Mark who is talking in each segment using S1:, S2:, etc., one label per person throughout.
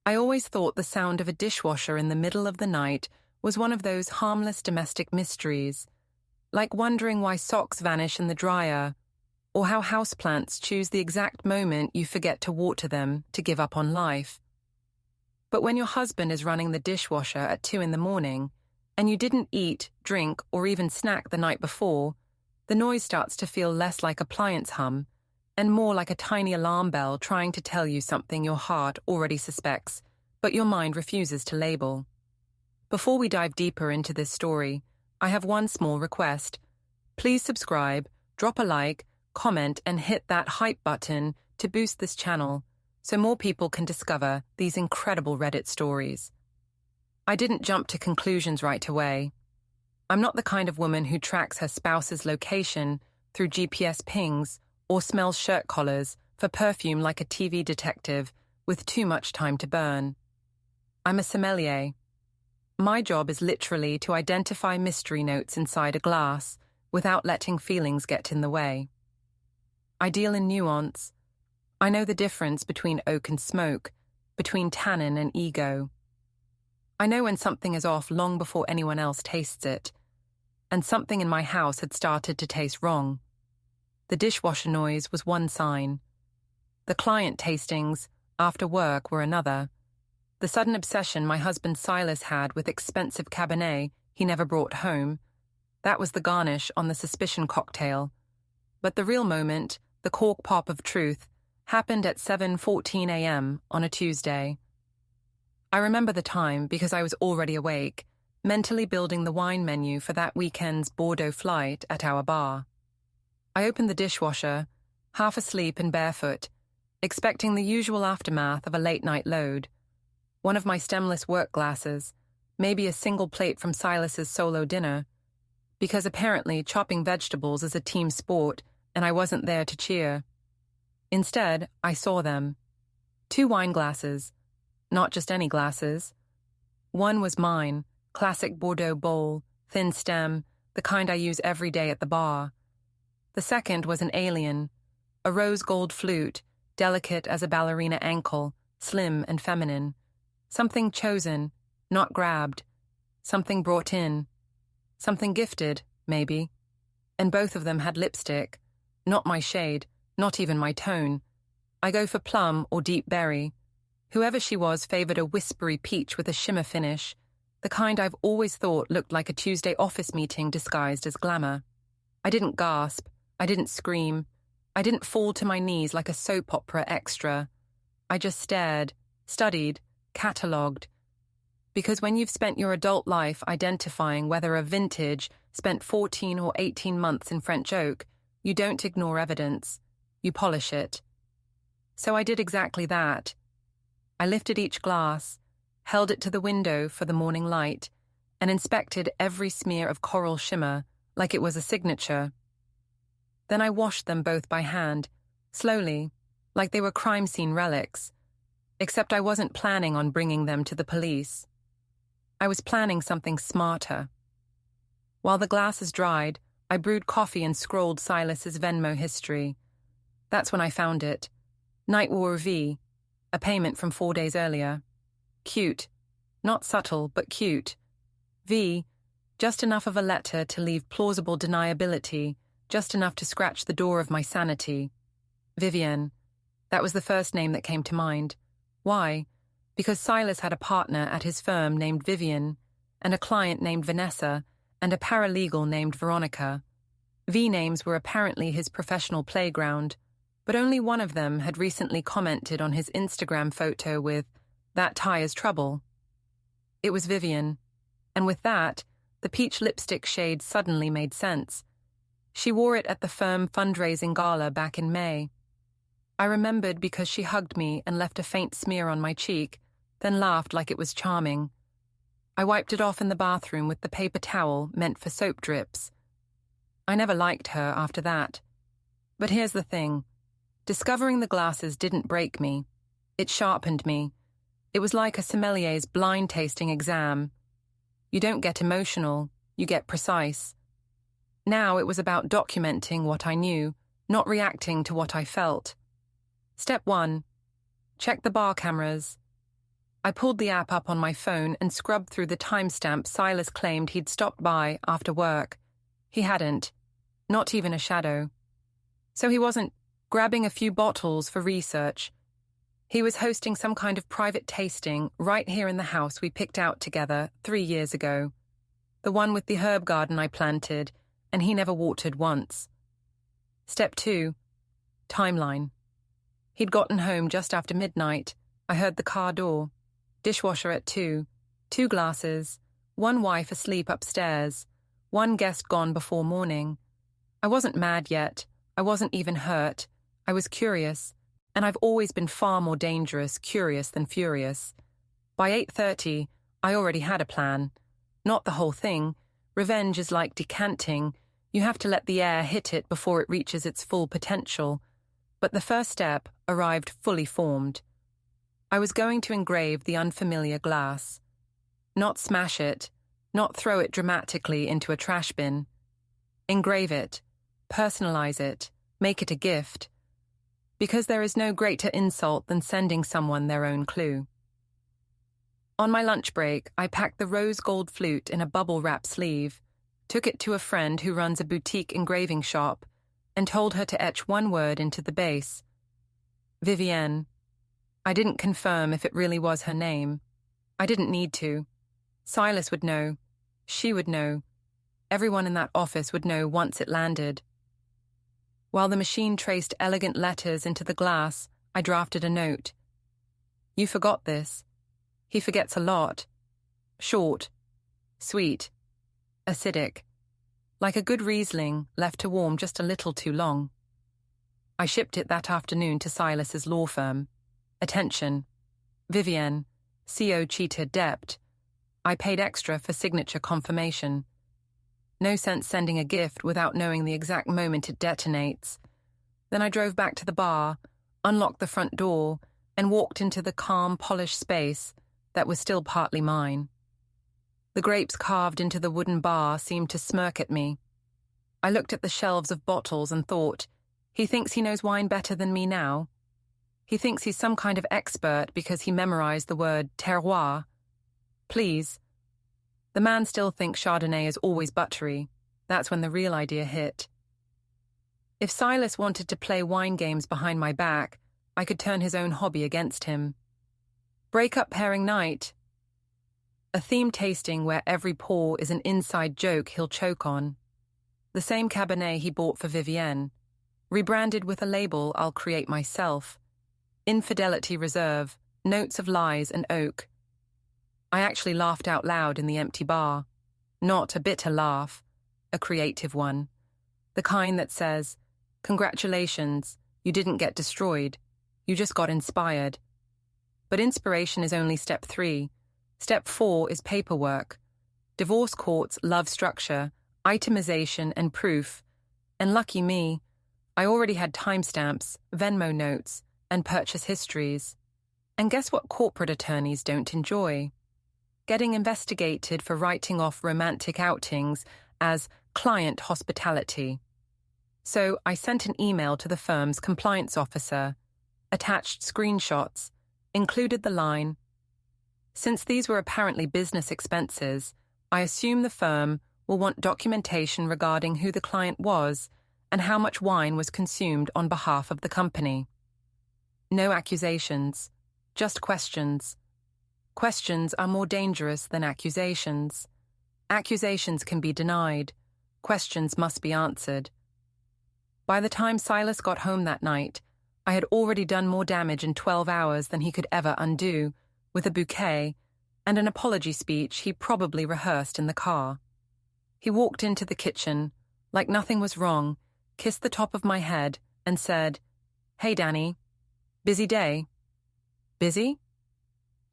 S1: I always thought the sound of a dishwasher in the middle of the night was one of those harmless domestic mysteries, like wondering why socks vanish in the dryer, or how houseplants choose the exact moment you forget to water them to give up on life. But when your husband is running the dishwasher at 2 a.m, and you didn't eat, drink, or even snack the night before, the noise starts to feel less like appliance hum and more like a tiny alarm bell trying to tell you something your heart already suspects, but your mind refuses to label. Before we dive deeper into this story, I have one small request. Please subscribe, drop a like, comment, and hit that hype button to boost this channel so more people can discover these incredible Reddit stories. I didn't jump to conclusions right away. I'm not the kind of woman who tracks her spouse's location through GPS pings or smells shirt collars for perfume like a TV detective with too much time to burn. I'm a sommelier. My job is literally to identify mystery notes inside a glass without letting feelings get in the way. I deal in nuance. I know the difference between oak and smoke, between tannin and ego. I know when something is off long before anyone else tastes it, and something in my house had started to taste wrong. The dishwasher noise was one sign. The client tastings, after work, were another. The sudden obsession my husband Sylas had with expensive Cabernet he never brought home, that was the garnish on the suspicion cocktail. But the real moment, the cork pop of truth, happened at 7:14 a.m. on a Tuesday. I remember the time because I was already awake, mentally building the wine menu for that weekend's Bordeaux flight at our bar. I opened the dishwasher, half asleep and barefoot, expecting the usual aftermath of a late-night load. One of my stemless work glasses, maybe a single plate from Sylas's solo dinner, because apparently chopping vegetables is a team sport and I wasn't there to cheer. Instead, I saw them. 2 wine glasses, not just any glasses. One was mine, classic Bordeaux bowl, thin stem, the kind I use every day at the bar. The second was an alien, a rose gold flute, delicate as a ballerina ankle, slim and feminine. Something chosen, not grabbed. Something brought in. Something gifted, maybe. And both of them had lipstick. Not my shade, not even my tone. I go for plum or deep berry. Whoever she was favored a whispery peach with a shimmer finish, the kind I've always thought looked like a Tuesday office meeting disguised as glamour. I didn't gasp. I didn't scream. I didn't fall to my knees like a soap opera extra. I just stared, studied, catalogued. Because when you've spent your adult life identifying whether a vintage spent 14 or 18 months in French oak, you don't ignore evidence. You polish it. So I did exactly that. I lifted each glass, held it to the window for the morning light, and inspected every smear of coral shimmer like it was a signature. Then I washed them both by hand, slowly, like they were crime scene relics, except I wasn't planning on bringing them to the police. I was planning something smarter. While the glasses dried, I brewed coffee and scrolled Sylas's Venmo history. That's when I found it. Night War V, a payment from 4 days earlier. Cute. Not subtle, but cute. V, just enough of a letter to leave plausible deniability, just enough to scratch the door of my sanity. Vivienne. That was the first name that came to mind. Why? Because Sylas had a partner at his firm named Vivienne, and a client named Vanessa, and a paralegal named Veronica. V names were apparently his professional playground, but only one of them had recently commented on his Instagram photo with, "That tie is trouble." It was Vivienne, and with that, the peach lipstick shade suddenly made sense. She wore it at the firm fundraising gala back in May. I remembered because she hugged me and left a faint smear on my cheek, then laughed like it was charming. I wiped it off in the bathroom with the paper towel meant for soap drips. I never liked her after that. But here's the thing. Discovering the glasses didn't break me. It sharpened me. It was like a sommelier's blind tasting exam. You don't get emotional, you get precise. Now it was about documenting what I knew, not reacting to what I felt. Step 1. Check the bar cameras. I pulled the app up on my phone and scrubbed through the timestamp Sylas claimed he'd stopped by after work. He hadn't. Not even a shadow. So he wasn't grabbing a few bottles for research. He was hosting some kind of private tasting right here in the house we picked out together 3 years ago. The one with the herb garden I planted, and he never watered once. Step 2. Timeline. He'd gotten home just after midnight. I heard the car door. Dishwasher at 2. 2 glasses. 1 wife asleep upstairs. 1 guest gone before morning. I wasn't mad yet. I wasn't even hurt. I was curious. And I've always been far more dangerous, curious than furious. By 8:30, I already had a plan. Not the whole thing. Revenge is like decanting. You have to let the air hit it before it reaches its full potential. But the first step arrived fully formed. I was going to engrave the unfamiliar glass. Not smash it, not throw it dramatically into a trash bin. Engrave it, personalize it, make it a gift. Because there is no greater insult than sending someone their own clue. On my lunch break, I packed the rose gold flute in a bubble wrap sleeve, took it to a friend who runs a boutique engraving shop, and told her to etch 1 word into the base. Vivienne. I didn't confirm if it really was her name. I didn't need to. Sylas would know. She would know. Everyone in that office would know once it landed. While the machine traced elegant letters into the glass, I drafted a note. You forgot this. He forgets a lot. Short. Sweet. Acidic. Like a good Riesling left to warm just a little too long. I shipped it that afternoon to Sylas's law firm. Attention. Vivienne. CO cheated debt. I paid extra for signature confirmation. No sense sending a gift without knowing the exact moment it detonates. Then I drove back to the bar, unlocked the front door, and walked into the calm, polished space that was still partly mine. The grapes carved into the wooden bar seemed to smirk at me. I looked at the shelves of bottles and thought, he thinks he knows wine better than me now. He thinks he's some kind of expert because he memorized the word terroir. Please. The man still thinks Chardonnay is always buttery. That's when the real idea hit. If Sylas wanted to play wine games behind my back, I could turn his own hobby against him. Break-up pairing night. A theme tasting where every pour is an inside joke he'll choke on. The same Cabernet he bought for Vivienne. Rebranded with a label I'll create myself. Infidelity Reserve, notes of lies and oak. I actually laughed out loud in the empty bar. Not a bitter laugh, a creative one. The kind that says, congratulations, you didn't get destroyed. You just got inspired. But inspiration is only step 3. Step 4 is paperwork. Divorce courts love structure, itemization, and proof. And lucky me, I already had timestamps, Venmo notes, and purchase histories. And guess what corporate attorneys don't enjoy? Getting investigated for writing off romantic outings as client hospitality. So I sent an email to the firm's compliance officer, attached screenshots, included the line, since these were apparently business expenses, I assume the firm will want documentation regarding who the client was and how much wine was consumed on behalf of the company. No accusations, just questions. Questions are more dangerous than accusations. Accusations can be denied. Questions must be answered. By the time Sylas got home that night, I had already done more damage in 12 hours than he could ever undo, with a bouquet and an apology speech he probably rehearsed in the car. He walked into the kitchen, like nothing was wrong, kissed the top of my head, and said, "Hey, Danny. Busy day?" Busy?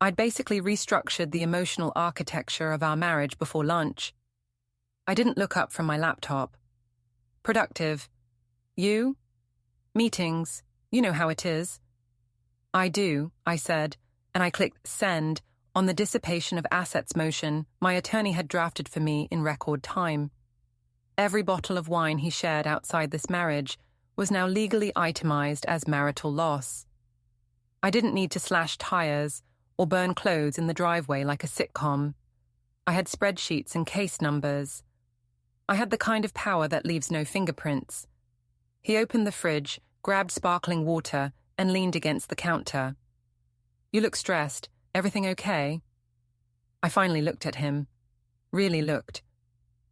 S1: I'd basically restructured the emotional architecture of our marriage before lunch. I didn't look up from my laptop. Productive. You? Meetings. You know how it is. I do, I said, and I clicked send on the dissipation of assets motion my attorney had drafted for me in record time. Every bottle of wine he shared outside this marriage was now legally itemized as marital loss. I didn't need to slash tires or burn clothes in the driveway like a sitcom. I had spreadsheets and case numbers. I had the kind of power that leaves no fingerprints. He opened the fridge, grabbed sparkling water, and leaned against the counter. "You look stressed. Everything okay?" I finally looked at him. Really looked.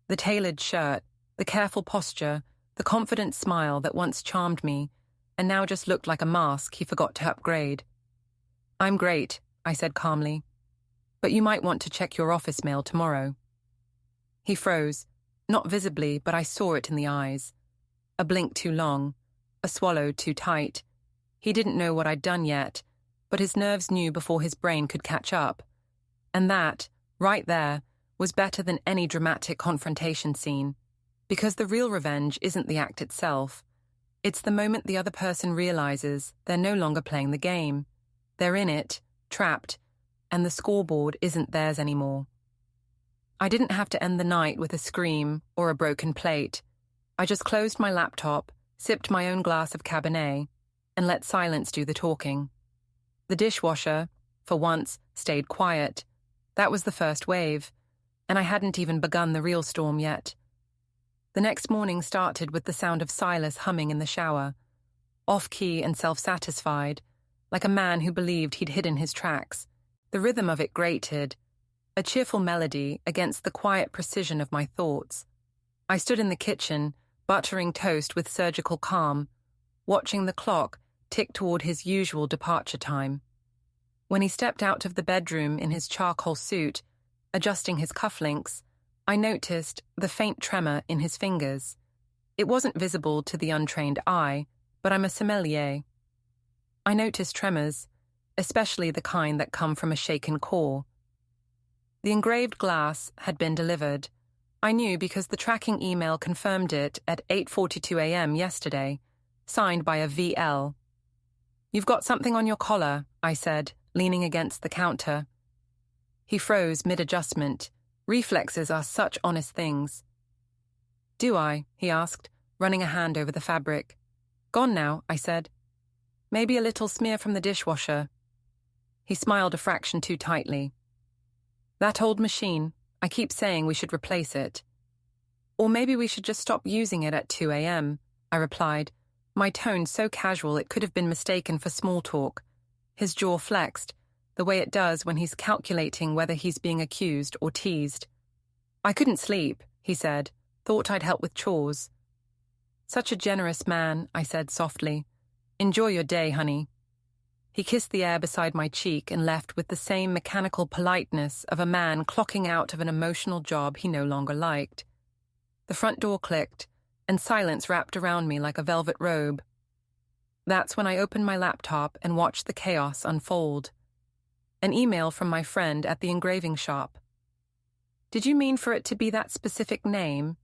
S1: The tailored shirt, the careful posture, the confident smile that once charmed me, and now just looked like a mask he forgot to upgrade. "I'm great," I said calmly. "But you might want to check your office mail tomorrow." He froze, not visibly, but I saw it in the eyes. A blink too long, a swallow too tight. He didn't know what I'd done yet, but his nerves knew before his brain could catch up. And that, right there, was better than any dramatic confrontation scene, because the real revenge isn't the act itself. It's the moment the other person realizes they're no longer playing the game. They're in it, trapped, and the scoreboard isn't theirs anymore. I didn't have to end the night with a scream or a broken plate. I just closed my laptop, sipped my own glass of Cabernet, and let silence do the talking. The dishwasher, for once, stayed quiet. That was the first wave, and I hadn't even begun the real storm yet. The next morning started with the sound of Sylas humming in the shower, off-key and self-satisfied, like a man who believed he'd hidden his tracks. The rhythm of it grated, a cheerful melody against the quiet precision of my thoughts. I stood in the kitchen, buttering toast with surgical calm, watching the clock tick toward his usual departure time. When he stepped out of the bedroom in his charcoal suit, adjusting his cufflinks, I noticed the faint tremor in his fingers. It wasn't visible to the untrained eye, but I'm a sommelier. I noticed tremors, especially the kind that come from a shaken core. The engraved glass had been delivered. I knew because the tracking email confirmed it at 8:42 a.m. yesterday, signed by a VL. "You've got something on your collar," I said, leaning against the counter. He froze mid-adjustment. Reflexes are such honest things. "Do I?" he asked, running a hand over the fabric. "Gone now," I said. "Maybe a little smear from the dishwasher." He smiled a fraction too tightly. "That old machine, I keep saying we should replace it. Or maybe we should just stop using it at 2 a.m., I replied, my tone so casual it could have been mistaken for small talk. His jaw flexed, the way it does when he's calculating whether he's being accused or teased. "I couldn't sleep," he said. "Thought I'd help with chores." "Such a generous man," I said softly. "Enjoy your day, honey." He kissed the air beside my cheek and left with the same mechanical politeness of a man clocking out of an emotional job he no longer liked. The front door clicked, and silence wrapped around me like a velvet robe. That's when I opened my laptop and watched the chaos unfold. An email from my friend at the engraving shop. "Did you mean for it to be that specific name?"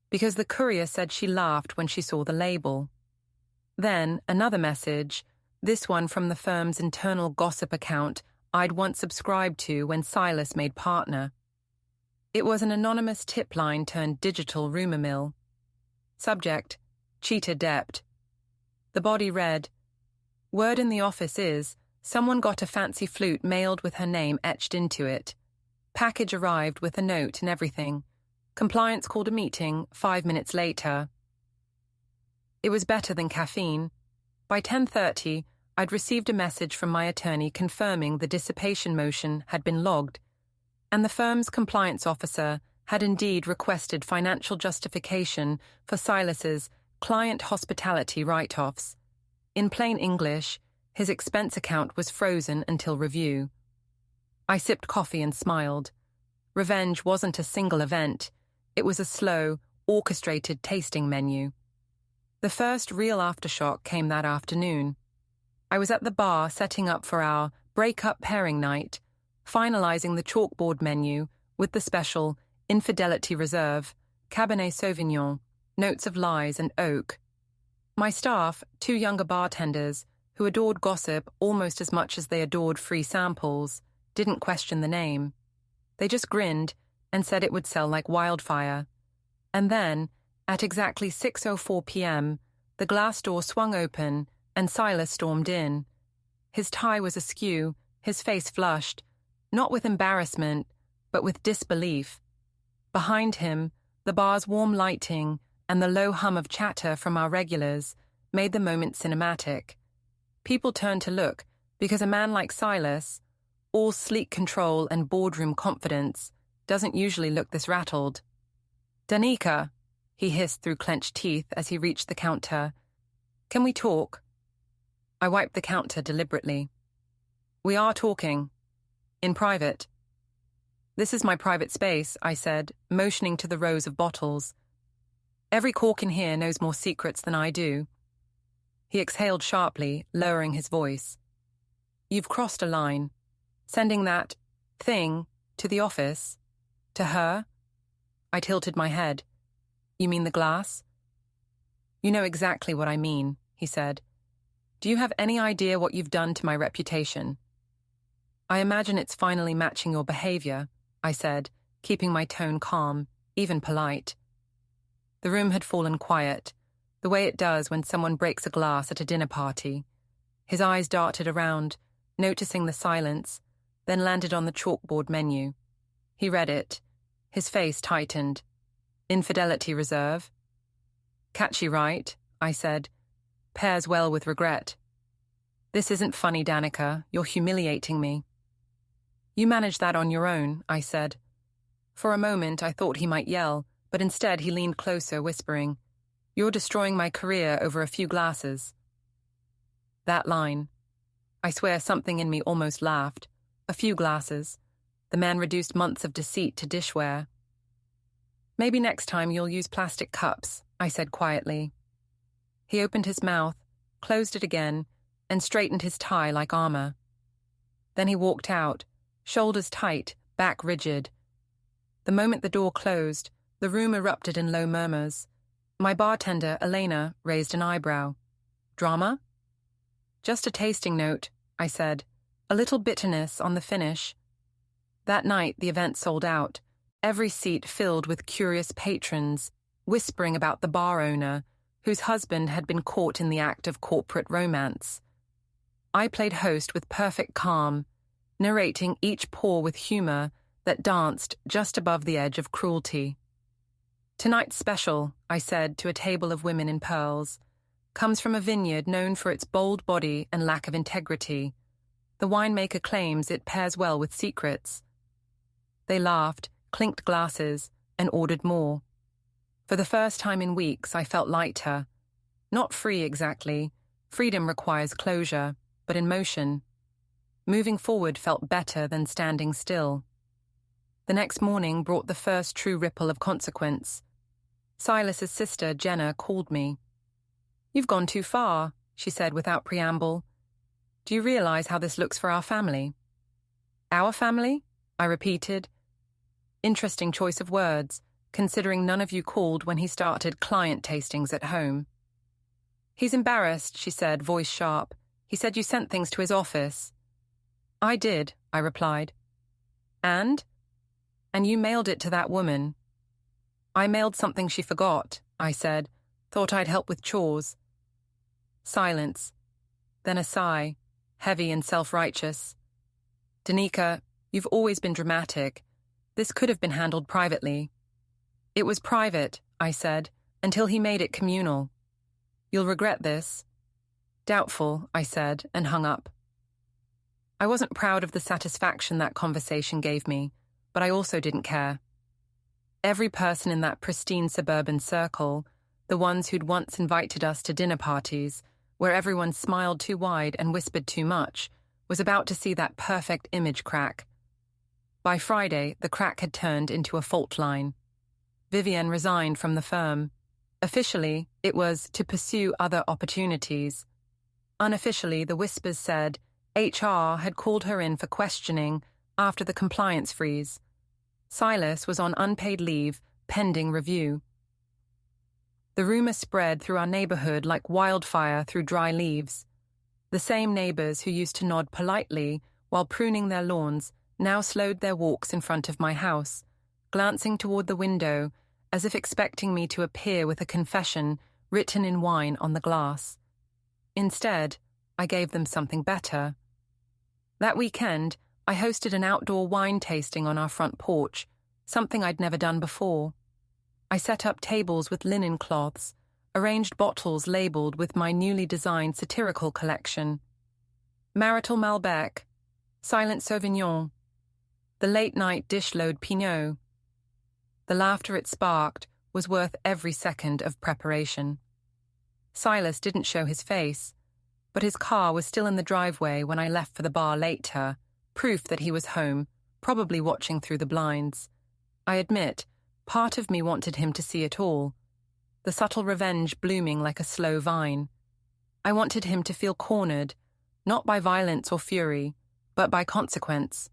S1: Because the courier said she laughed when she saw the label. Then another message, this one from the firm's internal gossip account I'd once subscribed to when Sylas made partner. It was an anonymous tip line turned digital rumor mill. Subject, cheater debt. The body read, "Word in the office is, someone got a fancy flute mailed with her name etched into it. Package arrived with a note and everything. Compliance called a meeting 5 minutes later." It was better than caffeine. By 10:30, I'd received a message from my attorney confirming the dissipation motion had been logged, and the firm's compliance officer had indeed requested financial justification for Sylas's client hospitality write-offs. In plain English, his expense account was frozen until review. I sipped coffee and smiled. Revenge wasn't a single event. It was a slow, orchestrated tasting menu. The first real aftershock came that afternoon. I was at the bar setting up for our break-up pairing night, finalizing the chalkboard menu with the special Infidelity Reserve, Cabernet Sauvignon, Notes of Lies and Oak. My staff, 2 younger bartenders, who adored gossip almost as much as they adored free samples, didn't question the name. They just grinned and said it would sell like wildfire. And then, at exactly 6:04 p.m., the glass door swung open and Sylas stormed in. His tie was askew, His face flushed, not with embarrassment, but with disbelief. Behind him, the bar's warm lighting and the low hum of chatter from our regulars made the moment cinematic. People turned to look because a man like Sylas, all sleek control and boardroom confidence, doesn't usually look this rattled. "Danica," he hissed through clenched teeth as he reached the counter. "Can we talk?" I wiped the counter deliberately. "We are talking. In private." "This is my private space," I said, motioning to the rows of bottles. "Every cork in here knows more secrets than I do." He exhaled sharply, lowering his voice. "You've crossed a line. Sending that thing to the office? To her?" I tilted my head. "You mean the glass?" "You know exactly what I mean," he said. "Do you have any idea what you've done to my reputation?" "I imagine it's finally matching your behavior," I said, keeping my tone calm, even polite. The room had fallen quiet, the way it does when someone breaks a glass at a dinner party. His eyes darted around, noticing the silence, then landed on the chalkboard menu. He read it. His face tightened. "Infidelity reserve." "Catchy, right?" I said. "Pairs well with regret." "This isn't funny, Danica. You're humiliating me." "You manage that on your own," I said. For a moment I thought he might yell, but instead he leaned closer, whispering, "You're destroying my career over a few glasses." That line. I swear something in me almost laughed. A few glasses. The man reduced months of deceit to dishware. "Maybe next time you'll use plastic cups," I said quietly. He opened his mouth, closed it again, and straightened his tie like armor. Then he walked out, shoulders tight, back rigid. The moment the door closed, the room erupted in low murmurs. My bartender, Elena, raised an eyebrow. "Drama?" "Just a tasting note," I said. "A little bitterness on the finish." That night, the event sold out, every seat filled with curious patrons, whispering about the bar owner, whose husband had been caught in the act of corporate romance. I played host with perfect calm, narrating each pour with humor that danced just above the edge of cruelty. "Tonight's special," I said to a table of women in pearls, "comes from a vineyard known for its bold body and lack of integrity. The winemaker claims it pairs well with secrets." They laughed, clinked glasses, and ordered more. For the first time in weeks, I felt lighter. Not free exactly. Freedom requires closure, but in motion. Moving forward felt better than standing still. The next morning brought the first true ripple of consequence. Silas's sister, Jenna, called me. "You've gone too far," she said without preamble. "Do you realize how this looks for our family?" "Our family?" I repeated. Interesting choice of words, considering none of you called when he started client tastings at home. "He's embarrassed," she said, voice sharp. "He said you sent things to his office." "I did," I replied. "And?" "And you mailed it to that woman." "I mailed something she forgot," I said. "Thought I'd help with chores." Silence. Then a sigh, heavy and self-righteous. "Danica, you've always been dramatic. This could have been handled privately." "It was private," I said, "until he made it communal." "You'll regret this." "Doubtful," I said, and hung up. I wasn't proud of the satisfaction that conversation gave me, but I also didn't care. Every person in that pristine suburban circle, the ones who'd once invited us to dinner parties, where everyone smiled too wide and whispered too much, was about to see that perfect image crack. By Friday, the crack had turned into a fault line. Vivienne resigned from the firm. Officially, it was to pursue other opportunities. Unofficially, the whispers said HR had called her in for questioning after the compliance freeze. Sylas was on unpaid leave, pending review. The rumor spread through our neighborhood like wildfire through dry leaves. The same neighbors who used to nod politely while pruning their lawns now slowed their walks in front of my house, glancing toward the window as if expecting me to appear with a confession written in wine on the glass. Instead, I gave them something better. That weekend, I hosted an outdoor wine tasting on our front porch, something I'd never done before. I set up tables with linen cloths, arranged bottles labeled with my newly designed satirical collection. Marital Malbec, Silent Sauvignon, the late-night dish-load Pinot. The laughter it sparked was worth every second of preparation. Sylas didn't show his face, but his car was still in the driveway when I left for the bar later, proof that he was home, probably watching through the blinds. I admit, part of me wanted him to see it all, the subtle revenge blooming like a slow vine. I wanted him to feel cornered, not by violence or fury, but by consequence,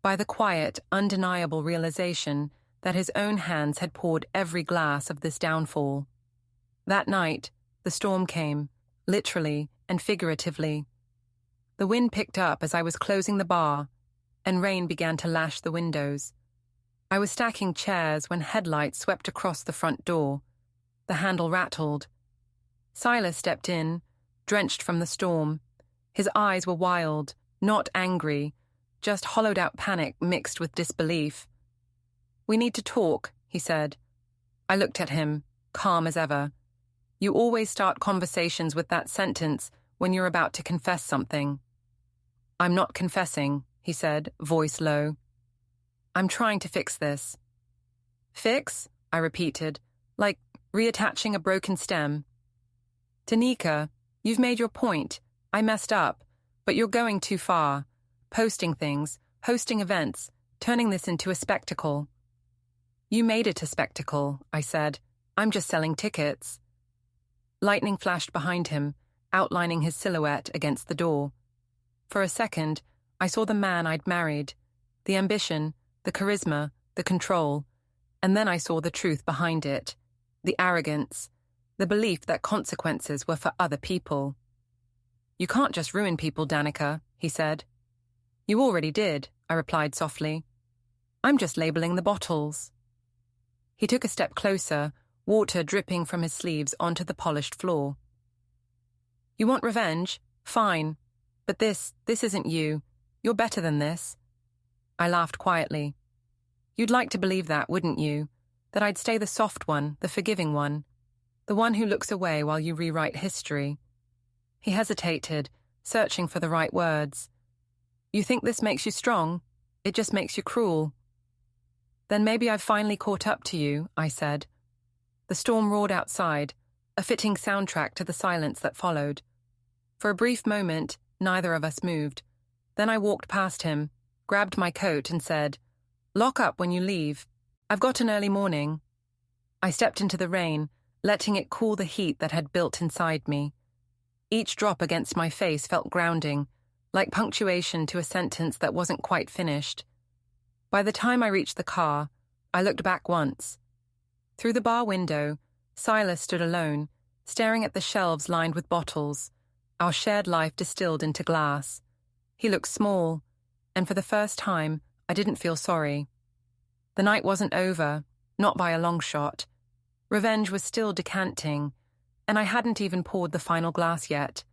S1: by the quiet, undeniable realization that his own hands had poured every glass of this downfall. That night, the storm came, literally and figuratively. The wind picked up as I was closing the bar, and rain began to lash the windows. I was stacking chairs when headlights swept across the front door. The handle rattled. Sylas stepped in, drenched from the storm. His eyes were wild, not angry, just hollowed-out panic mixed with disbelief. "We need to talk," he said. I looked at him, calm as ever. You always start conversations with that sentence when you're about to confess something. "I'm not confessing," he said, voice low. "I'm trying to fix this." "Fix?" I repeated, like reattaching a broken stem. "Tanika, you've made your point. I messed up, but you're going too far. Posting things, hosting events, turning this into a spectacle." "You made it a spectacle," I said. "I'm just selling tickets." Lightning flashed behind him, outlining his silhouette against the door. For a second, I saw the man I'd married, the ambition, the charisma, the control, and then I saw the truth behind it, the arrogance, the belief that consequences were for other people. "You can't just ruin people, Danica," he said. "You already did," I replied softly. "I'm just labeling the bottles." He took a step closer, water dripping from his sleeves onto the polished floor. "You want revenge? Fine. But this isn't you. You're better than this." I laughed quietly. "You'd like to believe that, wouldn't you? That I'd stay the soft one, the forgiving one, the one who looks away while you rewrite history." He hesitated, searching for the right words. "You think this makes you strong? It just makes you cruel." "Then maybe I've finally caught up to you," I said. The storm roared outside, a fitting soundtrack to the silence that followed. For a brief moment, neither of us moved. Then I walked past him, grabbed my coat and said, "Lock up when you leave. I've got an early morning." I stepped into the rain, letting it cool the heat that had built inside me. Each drop against my face felt grounding, like punctuation to a sentence that wasn't quite finished. By the time I reached the car, I looked back once. Through the bar window, Sylas stood alone, staring at the shelves lined with bottles, our shared life distilled into glass. He looked small, and for the first time, I didn't feel sorry. The night wasn't over, not by a long shot. Revenge was still decanting, and I hadn't even poured the final glass yet.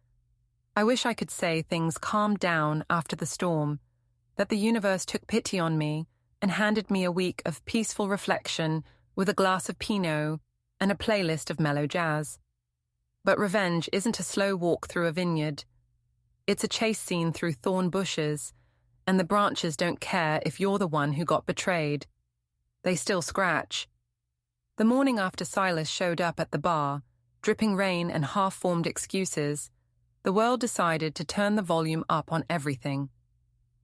S1: I wish I could say things calmed down after the storm, that the universe took pity on me and handed me a week of peaceful reflection with a glass of Pinot and a playlist of mellow jazz. But revenge isn't a slow walk through a vineyard. It's a chase scene through thorn bushes, and the branches don't care if you're the one who got betrayed. They still scratch. The morning after Sylas showed up at the bar, dripping rain and half-formed excuses, the world decided to turn the volume up on everything.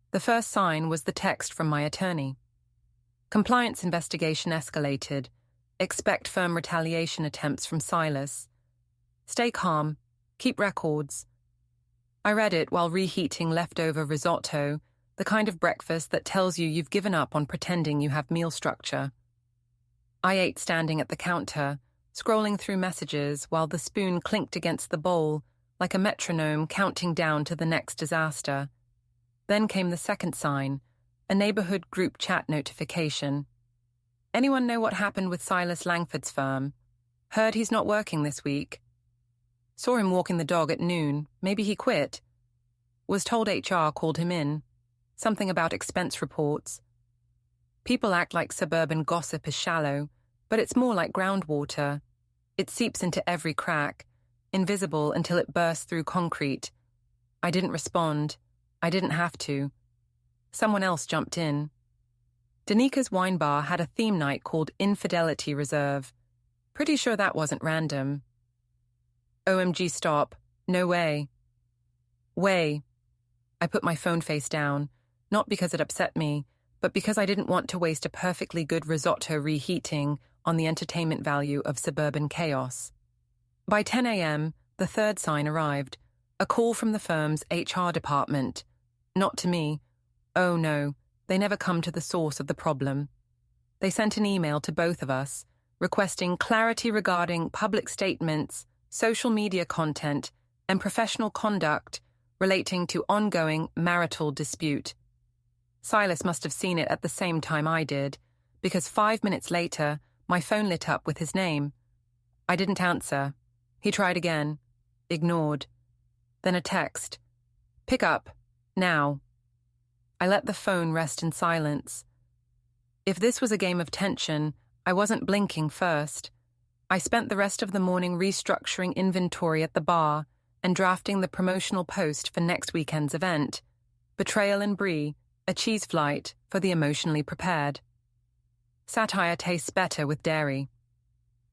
S1: The first sign was the text from my attorney. Compliance investigation escalated. Expect firm retaliation attempts from Sylas. Stay calm. Keep records. I read it while reheating leftover risotto, the kind of breakfast that tells you you've given up on pretending you have meal structure. I ate standing at the counter, scrolling through messages while the spoon clinked against the bowl like a metronome counting down to the next disaster. Then came the second sign, a neighborhood group chat notification. "Anyone know what happened with Sylas Langford's firm? Heard he's not working this week. Saw him walking the dog at noon. Maybe he quit." Was told HR called him in. Something about expense reports. People act like suburban gossip is shallow, but it's more like groundwater. It seeps into every crack, invisible until it bursts through concrete. I didn't respond. I didn't have to. Someone else jumped in. Danika's wine bar had a theme night called Infidelity Reserve. Pretty sure that wasn't random. OMG, stop. No way. Way. I put my phone face down, not because it upset me, but because I didn't want to waste a perfectly good risotto reheating on the entertainment value of suburban chaos. By 10 a.m., the third sign arrived, a call from the firm's HR department. Not to me. Oh no, they never come to the source of the problem. They sent an email to both of us, requesting clarity regarding public statements, social media content, and professional conduct relating to ongoing marital dispute. Sylas must have seen it at the same time I did, because 5 minutes later, my phone lit up with his name. I didn't answer. He tried again. Ignored. Then a text. Pick up. Now. I let the phone rest in silence. If this was a game of tension, I wasn't blinking first. I spent the rest of the morning restructuring inventory at the bar and drafting the promotional post for next weekend's event, Betrayal in Brie, a cheese flight for the emotionally prepared. Satire tastes better with dairy.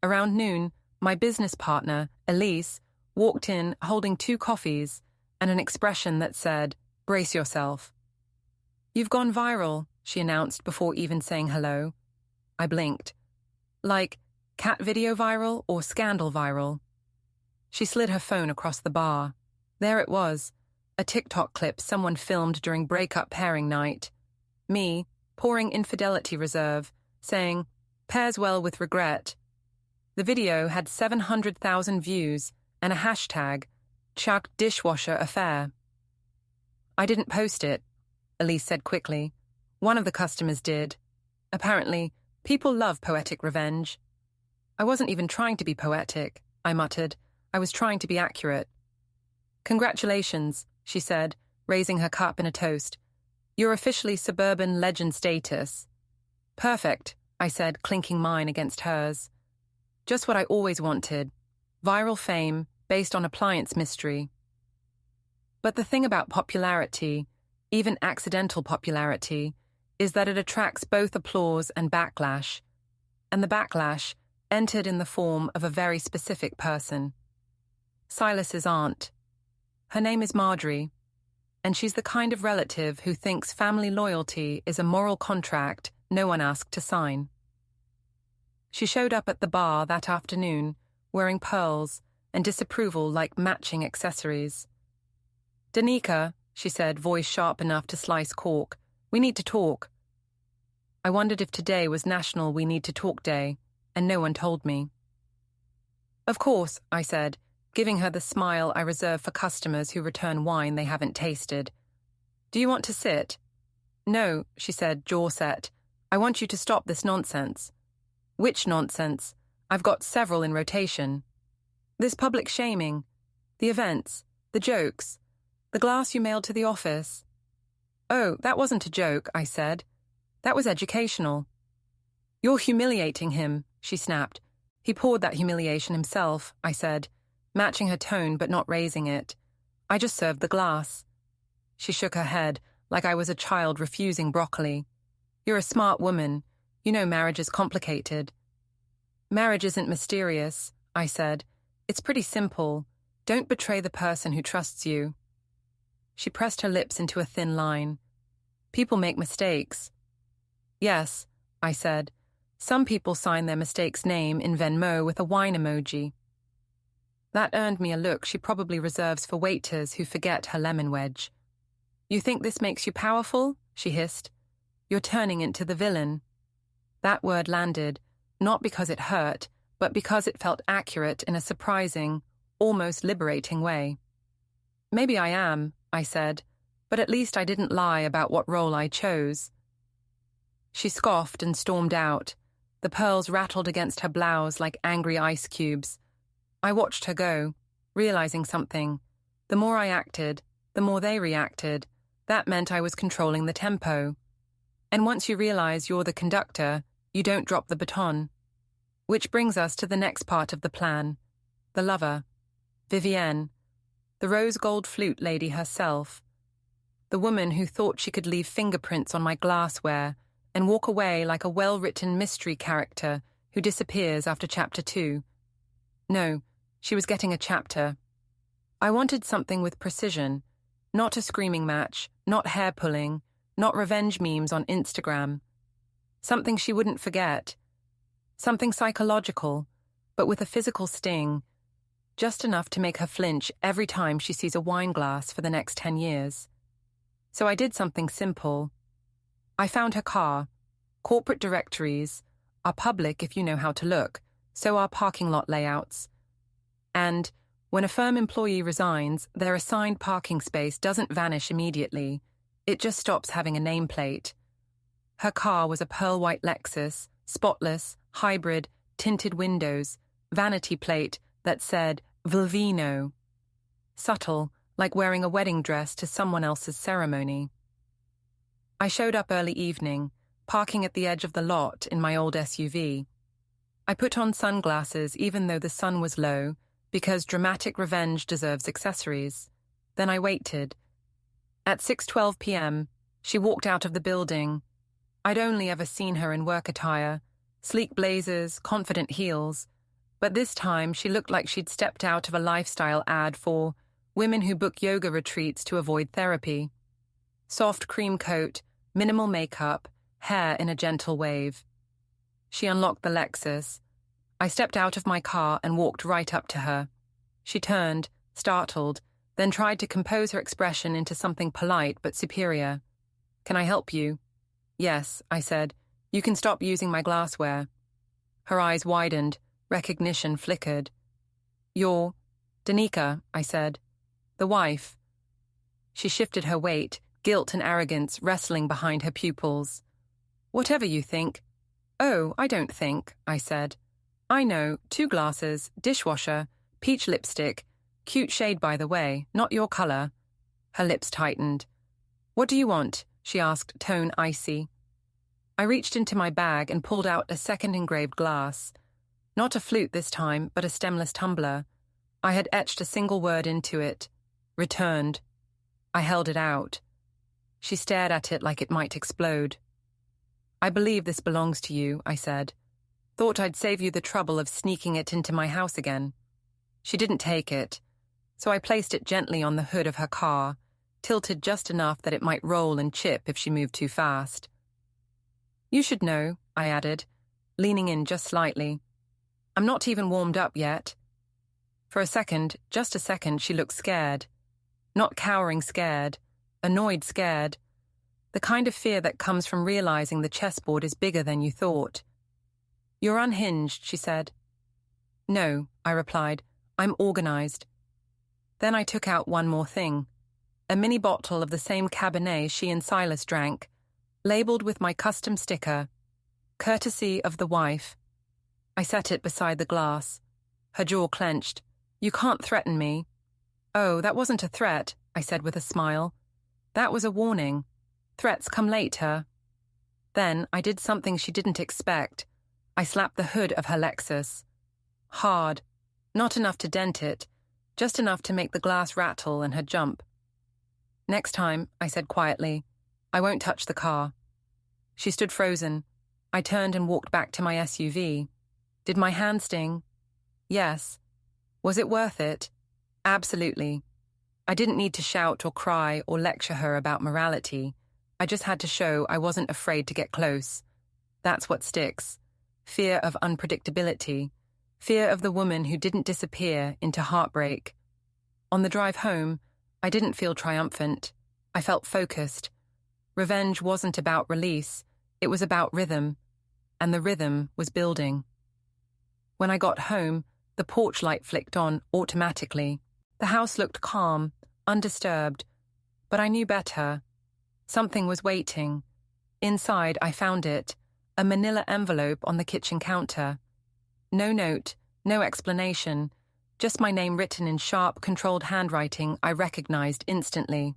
S1: Around noon, my business partner, Elise, walked in holding 2 coffees and an expression that said, "Brace yourself." "You've gone viral," she announced before even saying hello. I blinked. Like, cat video viral or scandal viral? She slid her phone across the bar. There it was, a TikTok clip someone filmed during breakup pairing night. Me, pouring Infidelity Reserve, saying, "Pairs well with regret." The video had 700,000 views and a hashtag, #Dishwasher affair. "I didn't post it," Elise said quickly. "One of the customers did. Apparently, people love poetic revenge." "I wasn't even trying to be poetic," I muttered. "I was trying to be accurate." "Congratulations," she said, raising her cup in a toast. "You're officially suburban legend status." "Perfect," I said, clinking mine against hers. "Just what I always wanted. Viral fame based on appliance mystery." But the thing about popularity, even accidental popularity, is that it attracts both applause and backlash. And the backlash entered in the form of a very specific person. Sylas's aunt. Her name is Marjorie, and she's the kind of relative who thinks family loyalty is a moral contract no one asked to sign. She showed up at the bar that afternoon, wearing pearls and disapproval like matching accessories. "Danika," she said, voice sharp enough to slice cork, "we need to talk." I wondered if today was National We Need to Talk Day, and no one told me. "Of course," I said, giving her the smile I reserve for customers who return wine they haven't tasted. "Do you want to sit?" "No," she said, jaw set. "I want you to stop this nonsense." "Which nonsense? I've got several in rotation." "This public shaming. The events. The jokes. The glass you mailed to the office." "Oh, that wasn't a joke," I said. "That was educational." "You're humiliating him," she snapped. "He poured that humiliation himself," I said, matching her tone but not raising it. "I just served the glass." She shook her head, like I was a child refusing broccoli. "You're a smart woman. You know marriage is complicated." "Marriage isn't mysterious," I said. "It's pretty simple. Don't betray the person who trusts you." She pressed her lips into a thin line. "People make mistakes." "Yes," I said. "Some people sign their mistake's name in Venmo with a wine emoji." That earned me a look she probably reserves for waiters who forget her lemon wedge. "You think this makes you powerful?" she hissed. "You're turning into the villain." That word landed, not because it hurt, but because it felt accurate in a surprising, almost liberating way. "Maybe I am," I said, "but at least I didn't lie about what role I chose." She scoffed and stormed out. The pearls rattled against her blouse like angry ice cubes. I watched her go, realizing something. The more I acted, the more they reacted. That meant I was controlling the tempo. And once you realize you're the conductor, you don't drop the baton. Which brings us to the next part of the plan. The lover. Vivienne. The rose gold flute lady herself. The woman who thought she could leave fingerprints on my glassware and walk away like a well-written mystery character who disappears after chapter 2. No, she was getting a chapter. I wanted something with precision, not a screaming match, not hair-pulling, not revenge memes on Instagram. Something she wouldn't forget. Something psychological, but with a physical sting, just enough to make her flinch every time she sees a wine glass for the next 10 years. So I did something simple. I found her car. Corporate directories are public if you know how to look, so are parking lot layouts. And when a firm employee resigns, their assigned parking space doesn't vanish immediately. It just stops having a nameplate. Her car was a pearl-white Lexus, spotless, hybrid, tinted windows, vanity plate that said Vulvino. Subtle, like wearing a wedding dress to someone else's ceremony. I showed up early evening, parking at the edge of the lot in my old SUV. I put on sunglasses even though the sun was low, because dramatic revenge deserves accessories. Then I waited. At 6:12 p.m., she walked out of the building. I'd only ever seen her in work attire, sleek blazers, confident heels, but this time she looked like she'd stepped out of a lifestyle ad for women who book yoga retreats to avoid therapy. Soft cream coat, minimal makeup, hair in a gentle wave. She unlocked the Lexus. I stepped out of my car and walked right up to her. She turned, startled, then tried to compose her expression into something polite but superior. "Can I help you?" "Yes," I said. "You can stop using my glassware." Her eyes widened, recognition flickered. "You're Danica," I said. "The wife." She shifted her weight, guilt and arrogance wrestling behind her pupils. "Whatever you think." "Oh, I don't think," I said. "I know, 2 glasses, dishwasher, peach lipstick, cute shade by the way, not your color." Her lips tightened. "What do you want?" she asked, tone icy. I reached into my bag and pulled out a second engraved glass. Not a flute this time, but a stemless tumbler. I had etched a single word into it. Returned. I held it out. She stared at it like it might explode. "I believe this belongs to you," I said. "Thought I'd save you the trouble of sneaking it into my house again." She didn't take it, so I placed it gently on the hood of her car, tilted just enough that it might roll and chip if she moved too fast. "You should know," I added, leaning in just slightly. "I'm not even warmed up yet." For a second, just a second, she looked scared. Not cowering scared, annoyed scared. The kind of fear that comes from realizing the chessboard is bigger than you thought. "You're unhinged," she said. "No," I replied. "I'm organized." Then I took out one more thing. A mini bottle of the same Cabernet she and Sylas drank, labeled with my custom sticker, "Courtesy of the wife." I set it beside the glass. Her jaw clenched. "You can't threaten me." "Oh, that wasn't a threat," I said with a smile. "That was a warning. Threats come later." Then I did something she didn't expect. I slapped the hood of her Lexus. Hard. Not enough to dent it, just enough to make the glass rattle and her jump. "Next time," I said quietly, "I won't touch the car." She stood frozen. I turned and walked back to my SUV. Did my hand sting? Yes. Was it worth it? Absolutely. I didn't need to shout or cry or lecture her about morality. I just had to show I wasn't afraid to get close. That's what sticks. Fear of unpredictability. Fear of the woman who didn't disappear into heartbreak. On the drive home, I didn't feel triumphant. I felt focused. Revenge wasn't about release. It was about rhythm. And the rhythm was building. When I got home, the porch light flicked on automatically. The house looked calm, undisturbed. But I knew better. Something was waiting. Inside, I found it. A manila envelope on the kitchen counter. No note, no explanation. just my name written in sharp, controlled handwriting I recognized instantly.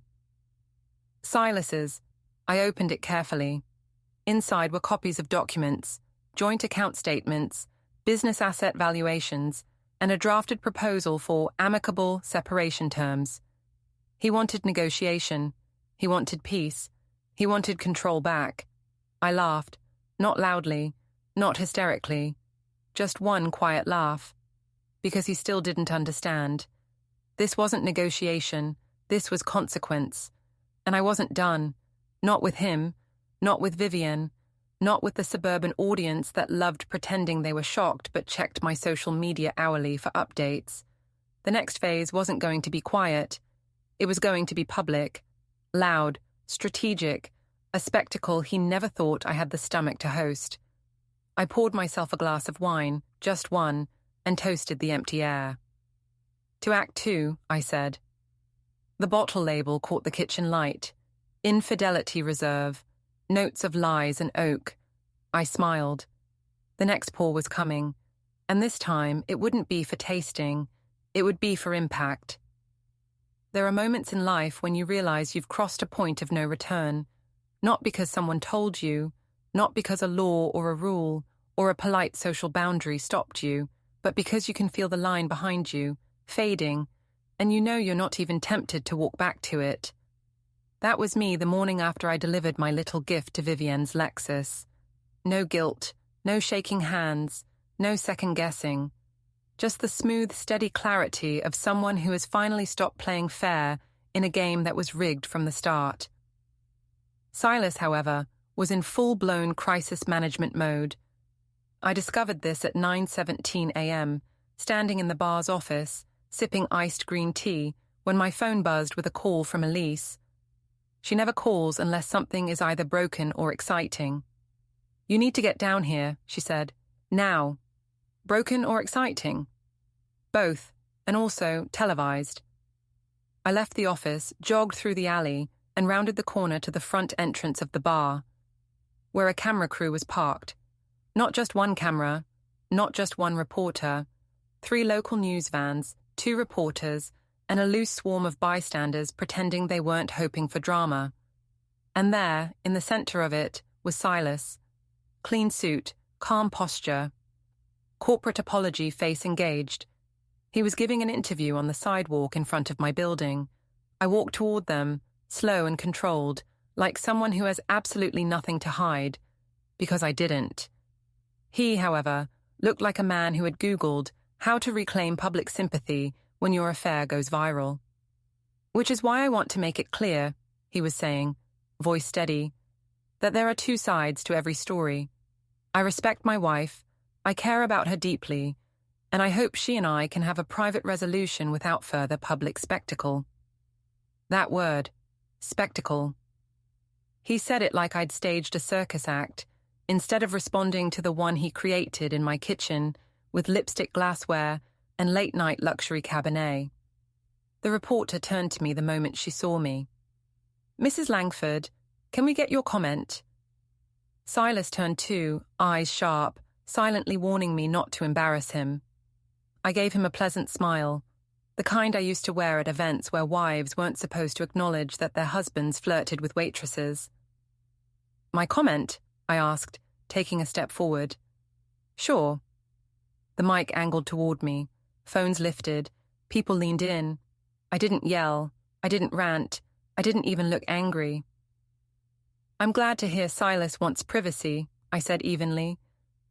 S1: Sylas's. I opened it carefully. Inside were copies of documents, joint account statements, business asset valuations, and a drafted proposal for amicable separation terms. He wanted negotiation. He wanted peace. He wanted control back. I laughed, not loudly, not hysterically, just one quiet laugh, because he still didn't understand. This wasn't negotiation, this was consequence. And I wasn't done, not with him, not with Vivienne, not with the suburban audience that loved pretending they were shocked but checked my social media hourly for updates. The next phase wasn't going to be quiet. It was going to be public, loud, strategic, a spectacle he never thought I had the stomach to host. I poured myself a glass of wine, just one, and toasted the empty air. To Act 2, I said. The bottle label caught the kitchen light. Infidelity Reserve. Notes of lies and oak. I smiled. The next pour was coming, and this time it wouldn't be for tasting, it would be for impact. There are moments in life when you realize you've crossed a point of no return, not because someone told you, not because a law or a rule or a polite social boundary stopped you, but because you can feel the line behind you, fading, and you know you're not even tempted to walk back to it. That was me the morning after I delivered my little gift to Vivienne's Lexus. No guilt, no shaking hands, no second-guessing. Just the smooth, steady clarity of someone who has finally stopped playing fair in a game that was rigged from the start. Sylas, however, was in full-blown crisis management mode. I discovered this at 9:17 a.m., standing in the bar's office, sipping iced green tea, when my phone buzzed with a call from Elise. She never calls unless something is either broken or exciting. You need to get down here, she said. Now. Broken or exciting? Both, and also televised. I left the office, jogged through the alley, and rounded the corner to the front entrance of the bar, where a camera crew was parked. Not just one camera, not just one reporter, 3 local news vans, 2 reporters, and a loose swarm of bystanders pretending they weren't hoping for drama. And there, in the center of it, was Sylas. Clean suit, calm posture. Corporate apology face engaged. He was giving an interview on the sidewalk in front of my building. I walked toward them, slow and controlled, like someone who has absolutely nothing to hide, because I didn't. He, however, looked like a man who had Googled how to reclaim public sympathy when your affair goes viral. Which is why I want to make it clear, he was saying, voice steady, that there are 2 sides to every story. I respect my wife, I care about her deeply, and I hope she and I can have a private resolution without further public spectacle. That word, spectacle. He said it like I'd staged a circus act, instead of responding to the one he created in my kitchen with lipstick glassware and late-night luxury Cabernet. The reporter turned to me the moment she saw me. Mrs. Langford, can we get your comment? Sylas turned too, eyes sharp, silently warning me not to embarrass him. I gave him a pleasant smile, the kind I used to wear at events where wives weren't supposed to acknowledge that their husbands flirted with waitresses. My comment? I asked, taking a step forward. Sure. The mic angled toward me. Phones lifted. People leaned in. I didn't yell. I didn't rant. I didn't even look angry. I'm glad to hear Sylas wants privacy, I said evenly.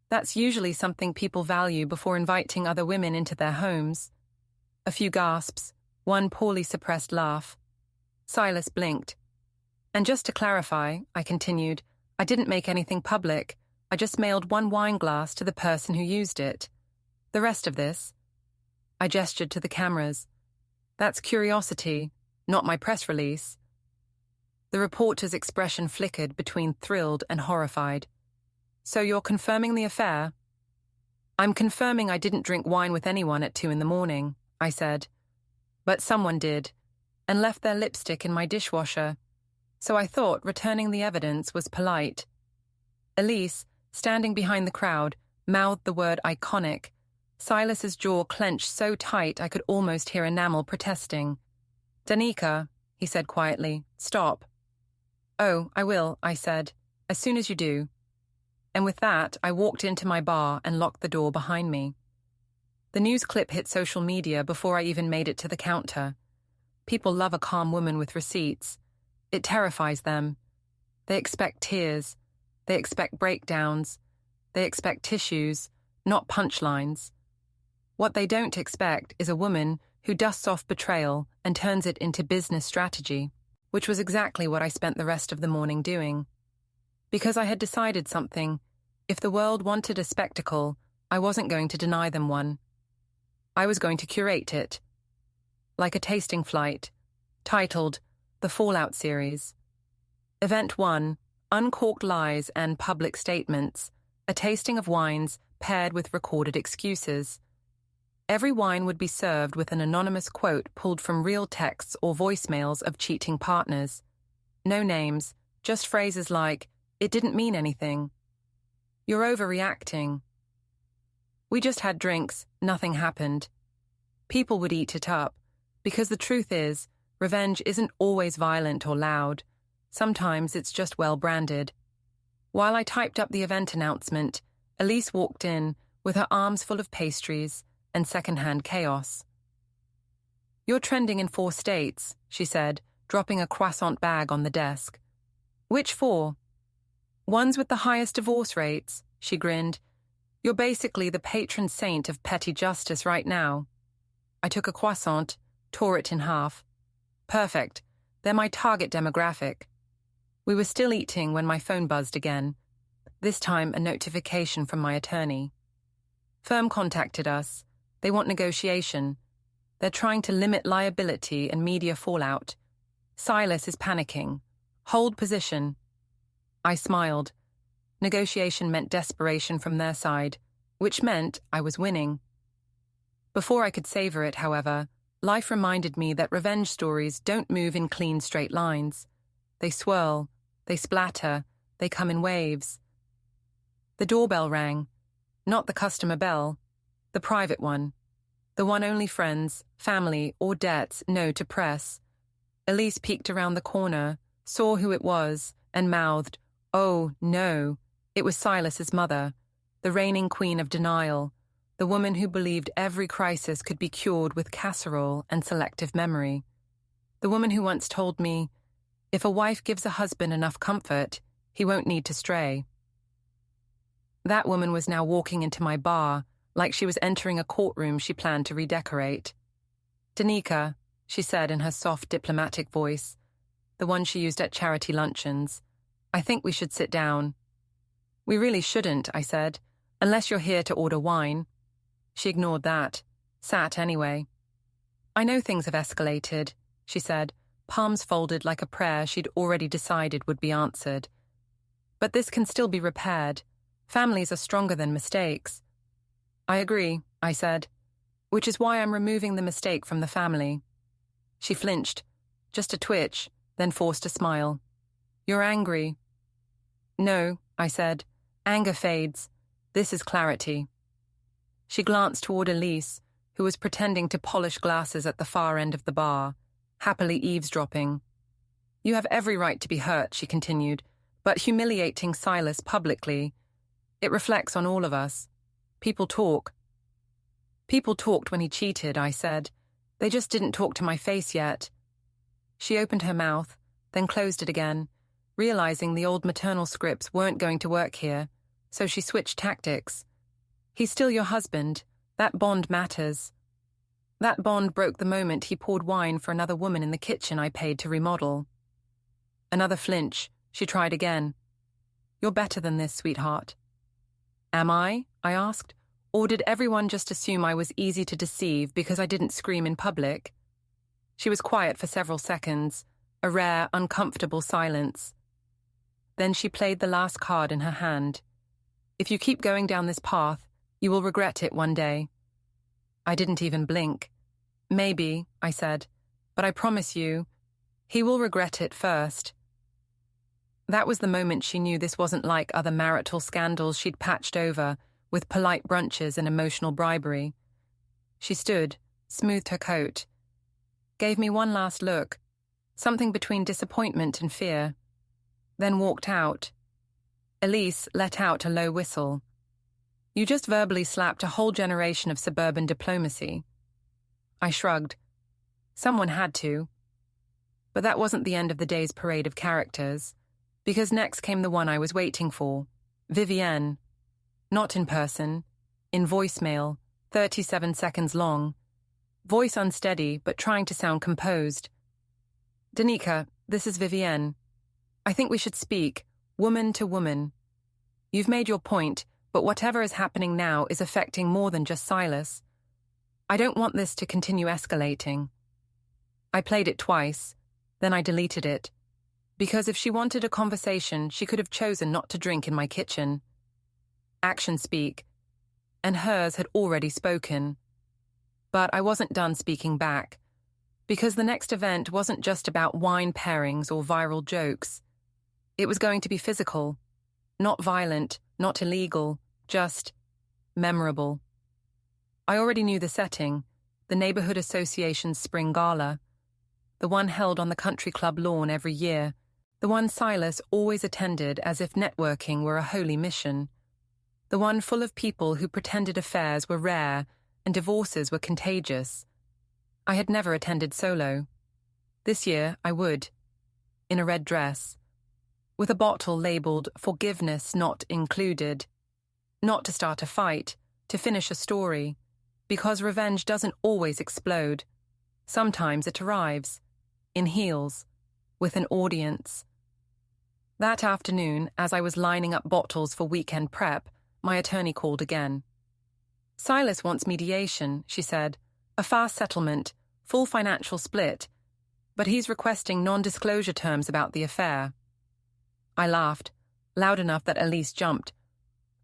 S1: That's usually something people value before inviting other women into their homes. A few gasps, one poorly suppressed laugh. Sylas blinked. And just to clarify, I continued, I didn't make anything public. I just mailed 1 wine glass to the person who used it. The rest of this, I gestured to the cameras. That's curiosity, not my press release. The reporter's expression flickered between thrilled and horrified. So you're confirming the affair? I'm confirming I didn't drink wine with anyone at 2 a.m, I said. But someone did, and left their lipstick in my dishwasher. So I thought returning the evidence was polite. Elise, standing behind the crowd, mouthed the word iconic, Silas's jaw clenched so tight I could almost hear enamel protesting. "Danica," he said quietly, "stop." "Oh, I will," I said, "as soon as you do." And with that, I walked into my bar and locked the door behind me. The news clip hit social media before I even made it to the counter. People love a calm woman with receipts. It terrifies them. They expect tears. They expect breakdowns. They expect tissues, not punchlines. What they don't expect is a woman who dusts off betrayal and turns it into business strategy, which was exactly what I spent the rest of the morning doing. Because I had decided something. If the world wanted a spectacle, I wasn't going to deny them one. I was going to curate it. Like a tasting flight, titled The Fallout Series. Event 1, Uncorked Lies and Public Statements, a tasting of wines paired with recorded excuses. Every wine would be served with an anonymous quote pulled from real texts or voicemails of cheating partners. No names, just phrases like, "It didn't mean anything." "You're overreacting." "We just had drinks, nothing happened." People would eat it up, because the truth is, revenge isn't always violent or loud. Sometimes it's just well-branded. While I typed up the event announcement, Elise walked in with her arms full of pastries and second-hand chaos. "You're trending in 4 states," she said, dropping a croissant bag on the desk. "Which 4? "Ones with the highest divorce rates," she grinned. "You're basically the patron saint of petty justice right now." I took a croissant, tore it in half. "Perfect. They're my target demographic." We were still eating when my phone buzzed again, this time a notification from my attorney. "Firm contacted us. They want negotiation. They're trying to limit liability and media fallout. Sylas is panicking. Hold position." I smiled. Negotiation meant desperation from their side, which meant I was winning. Before I could savor it, however, life reminded me that revenge stories don't move in clean, straight lines. They swirl, they splatter, they come in waves. The doorbell rang. Not the customer bell, the private one. The one only friends, family, or debts know to press. Elise peeked around the corner, saw who it was, and mouthed, "Oh, no." It was Sylas's mother, the reigning queen of denial, the woman who believed every crisis could be cured with casserole and selective memory. The woman who once told me, "If a wife gives a husband enough comfort, he won't need to stray." That woman was now walking into my bar, like she was entering a courtroom she planned to redecorate. "Danica," she said in her soft, diplomatic voice, the one she used at charity luncheons, "I think we should sit down." "We really shouldn't," I said, "unless you're here to order wine." She ignored that, sat anyway. "I know things have escalated," she said, palms folded like a prayer she'd already decided would be answered. "But this can still be repaired. Families are stronger than mistakes." "I agree," I said, "which is why I'm removing the mistake from the family." She flinched, just a twitch, then forced a smile. "You're angry." "No," I said. "Anger fades. This is clarity." She glanced toward Elise, who was pretending to polish glasses at the far end of the bar, happily eavesdropping. "You have every right to be hurt," she continued, "but humiliating Sylas publicly, it reflects on all of us. People talk." "People talked when he cheated," I said. "They just didn't talk to my face yet." She opened her mouth, then closed it again, realizing the old maternal scripts weren't going to work here, so she switched tactics. "He's still your husband. That bond matters." That bond broke the moment he poured wine for another woman in the kitchen I paid to remodel. Another flinch. She tried again. "You're better than this, sweetheart." "Am I?" I asked. "Or did everyone just assume I was easy to deceive because I didn't scream in public?" She was quiet for several seconds, a rare, uncomfortable silence. Then she played the last card in her hand. "If you keep going down this path, you will regret it one day." I didn't even blink. "Maybe," I said, "but I promise you, he will regret it first." That was the moment she knew this wasn't like other marital scandals she'd patched over, with polite brunches and emotional bribery. She stood, smoothed her coat, gave me one last look, something between disappointment and fear, then walked out. Elise let out a low whistle. You just verbally slapped a whole generation of suburban diplomacy. I shrugged. Someone had to. But that wasn't the end of the day's parade of characters, because next came the one I was waiting for, Vivienne. Not in person, in voicemail, 37 seconds long. Voice unsteady, but trying to sound composed. Danica, this is Vivienne. I think we should speak, woman to woman. You've made your point, but whatever is happening now is affecting more than just Sylas. I don't want this to continue escalating. I played it twice, then I deleted it. Because if she wanted a conversation, she could have chosen not to drink in my kitchen. Actions speak, and hers had already spoken. But I wasn't done speaking back, because the next event wasn't just about wine pairings or viral jokes. It was going to be physical, not violent, not illegal, just memorable. I already knew the setting, the Neighborhood Association's spring gala, the one held on the country club lawn every year, the one Sylas always attended as if networking were a holy mission, the one full of people who pretended affairs were rare and divorces were contagious. I had never attended solo. This year I would, in a red dress, with a bottle labelled "Forgiveness Not Included." Not to start a fight, to finish a story, because revenge doesn't always explode. Sometimes it arrives, in heels, with an audience. That afternoon, as I was lining up bottles for weekend prep, my attorney called again. Sylas wants mediation, she said, a fast settlement, full financial split, but he's requesting non-disclosure terms about the affair. I laughed, loud enough that Elise jumped.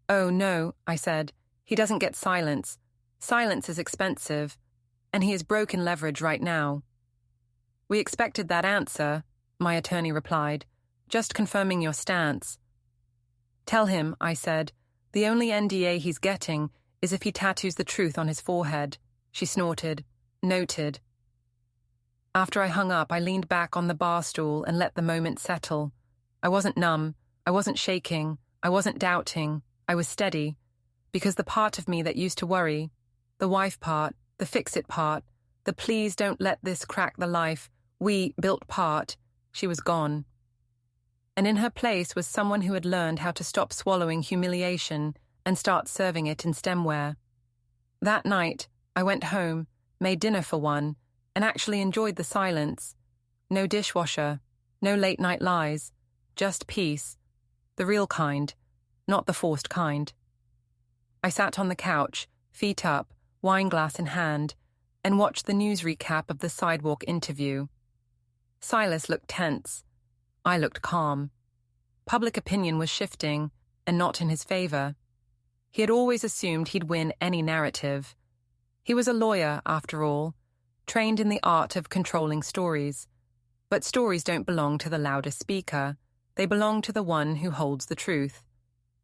S1: Oh no, I said, he doesn't get silence. Silence is expensive, and he has broken leverage right now. We expected that answer, my attorney replied, just confirming your stance. Tell him, I said, the only NDA he's getting is if he tattoos the truth on his forehead. She snorted. Noted. After I hung up, I leaned back on the bar stool and let the moment settle. I wasn't numb. I wasn't shaking. I wasn't doubting. I was steady. Because the part of me that used to worry, the wife part, the fix-it part, the please don't let this crack the life we built part, she was gone. And in her place was someone who had learned how to stop swallowing humiliation and start serving it in stemware. That night, I went home, made dinner for one, and actually enjoyed the silence. No dishwasher, no late-night lies, just peace. The real kind, not the forced kind. I sat on the couch, feet up, wine glass in hand, and watched the news recap of the sidewalk interview. Sylas looked tense. I looked calm. Public opinion was shifting, and not in his favor. He had always assumed he'd win any narrative. He was a lawyer, after all, trained in the art of controlling stories. But stories don't belong to the loudest speaker. They belong to the one who holds the truth.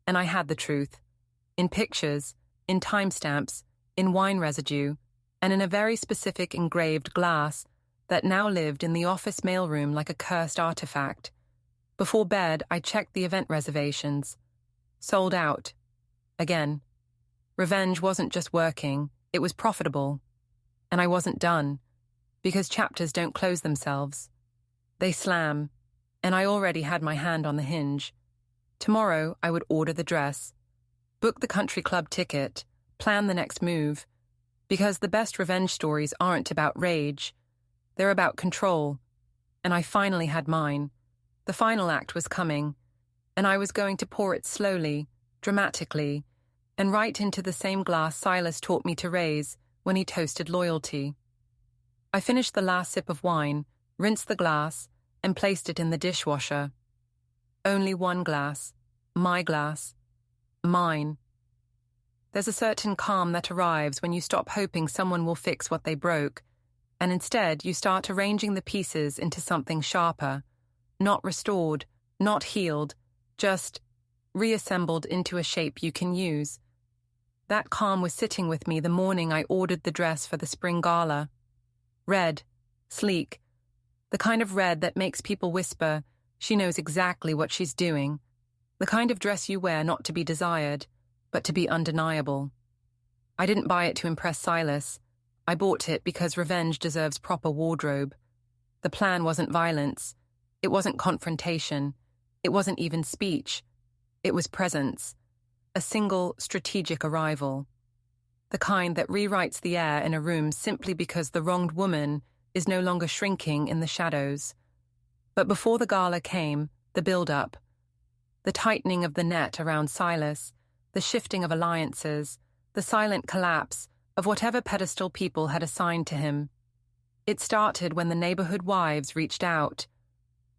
S1: And I had the truth. In pictures, in timestamps, in wine residue, and in a very specific engraved glass that now lived in the office mailroom like a cursed artifact. Before bed, I checked the event reservations. Sold out. Again. Revenge wasn't just working, it was profitable. And I wasn't done, because chapters don't close themselves. They slam, and I already had my hand on the hinge. Tomorrow, I would order the dress, book the country club ticket, plan the next move, because the best revenge stories aren't about rage. They're about control, and I finally had mine. The final act was coming, and I was going to pour it slowly, dramatically, and right into the same glass Sylas taught me to raise when he toasted loyalty. I finished the last sip of wine, rinsed the glass, and placed it in the dishwasher. Only one glass. My glass. Mine. There's a certain calm that arrives when you stop hoping someone will fix what they broke, and instead you start arranging the pieces into something sharper, not restored, not healed, just reassembled into a shape you can use. that calm was sitting with me the morning I ordered the dress for the spring gala. Red, sleek, the kind of red that makes people whisper, she knows exactly what she's doing. The kind of dress you wear not to be desired, but to be undeniable. I didn't buy it to impress Sylas. I bought it because revenge deserves proper wardrobe. The plan wasn't violence. It wasn't confrontation. It wasn't even speech. It was presence. A single, strategic arrival. The kind that rewrites the air in a room simply because the wronged woman is no longer shrinking in the shadows. But before the gala came, the build-up. The tightening of the net around Sylas, the shifting of alliances, the silent collapse of whatever pedestal people had assigned to him. It started when the neighborhood wives reached out.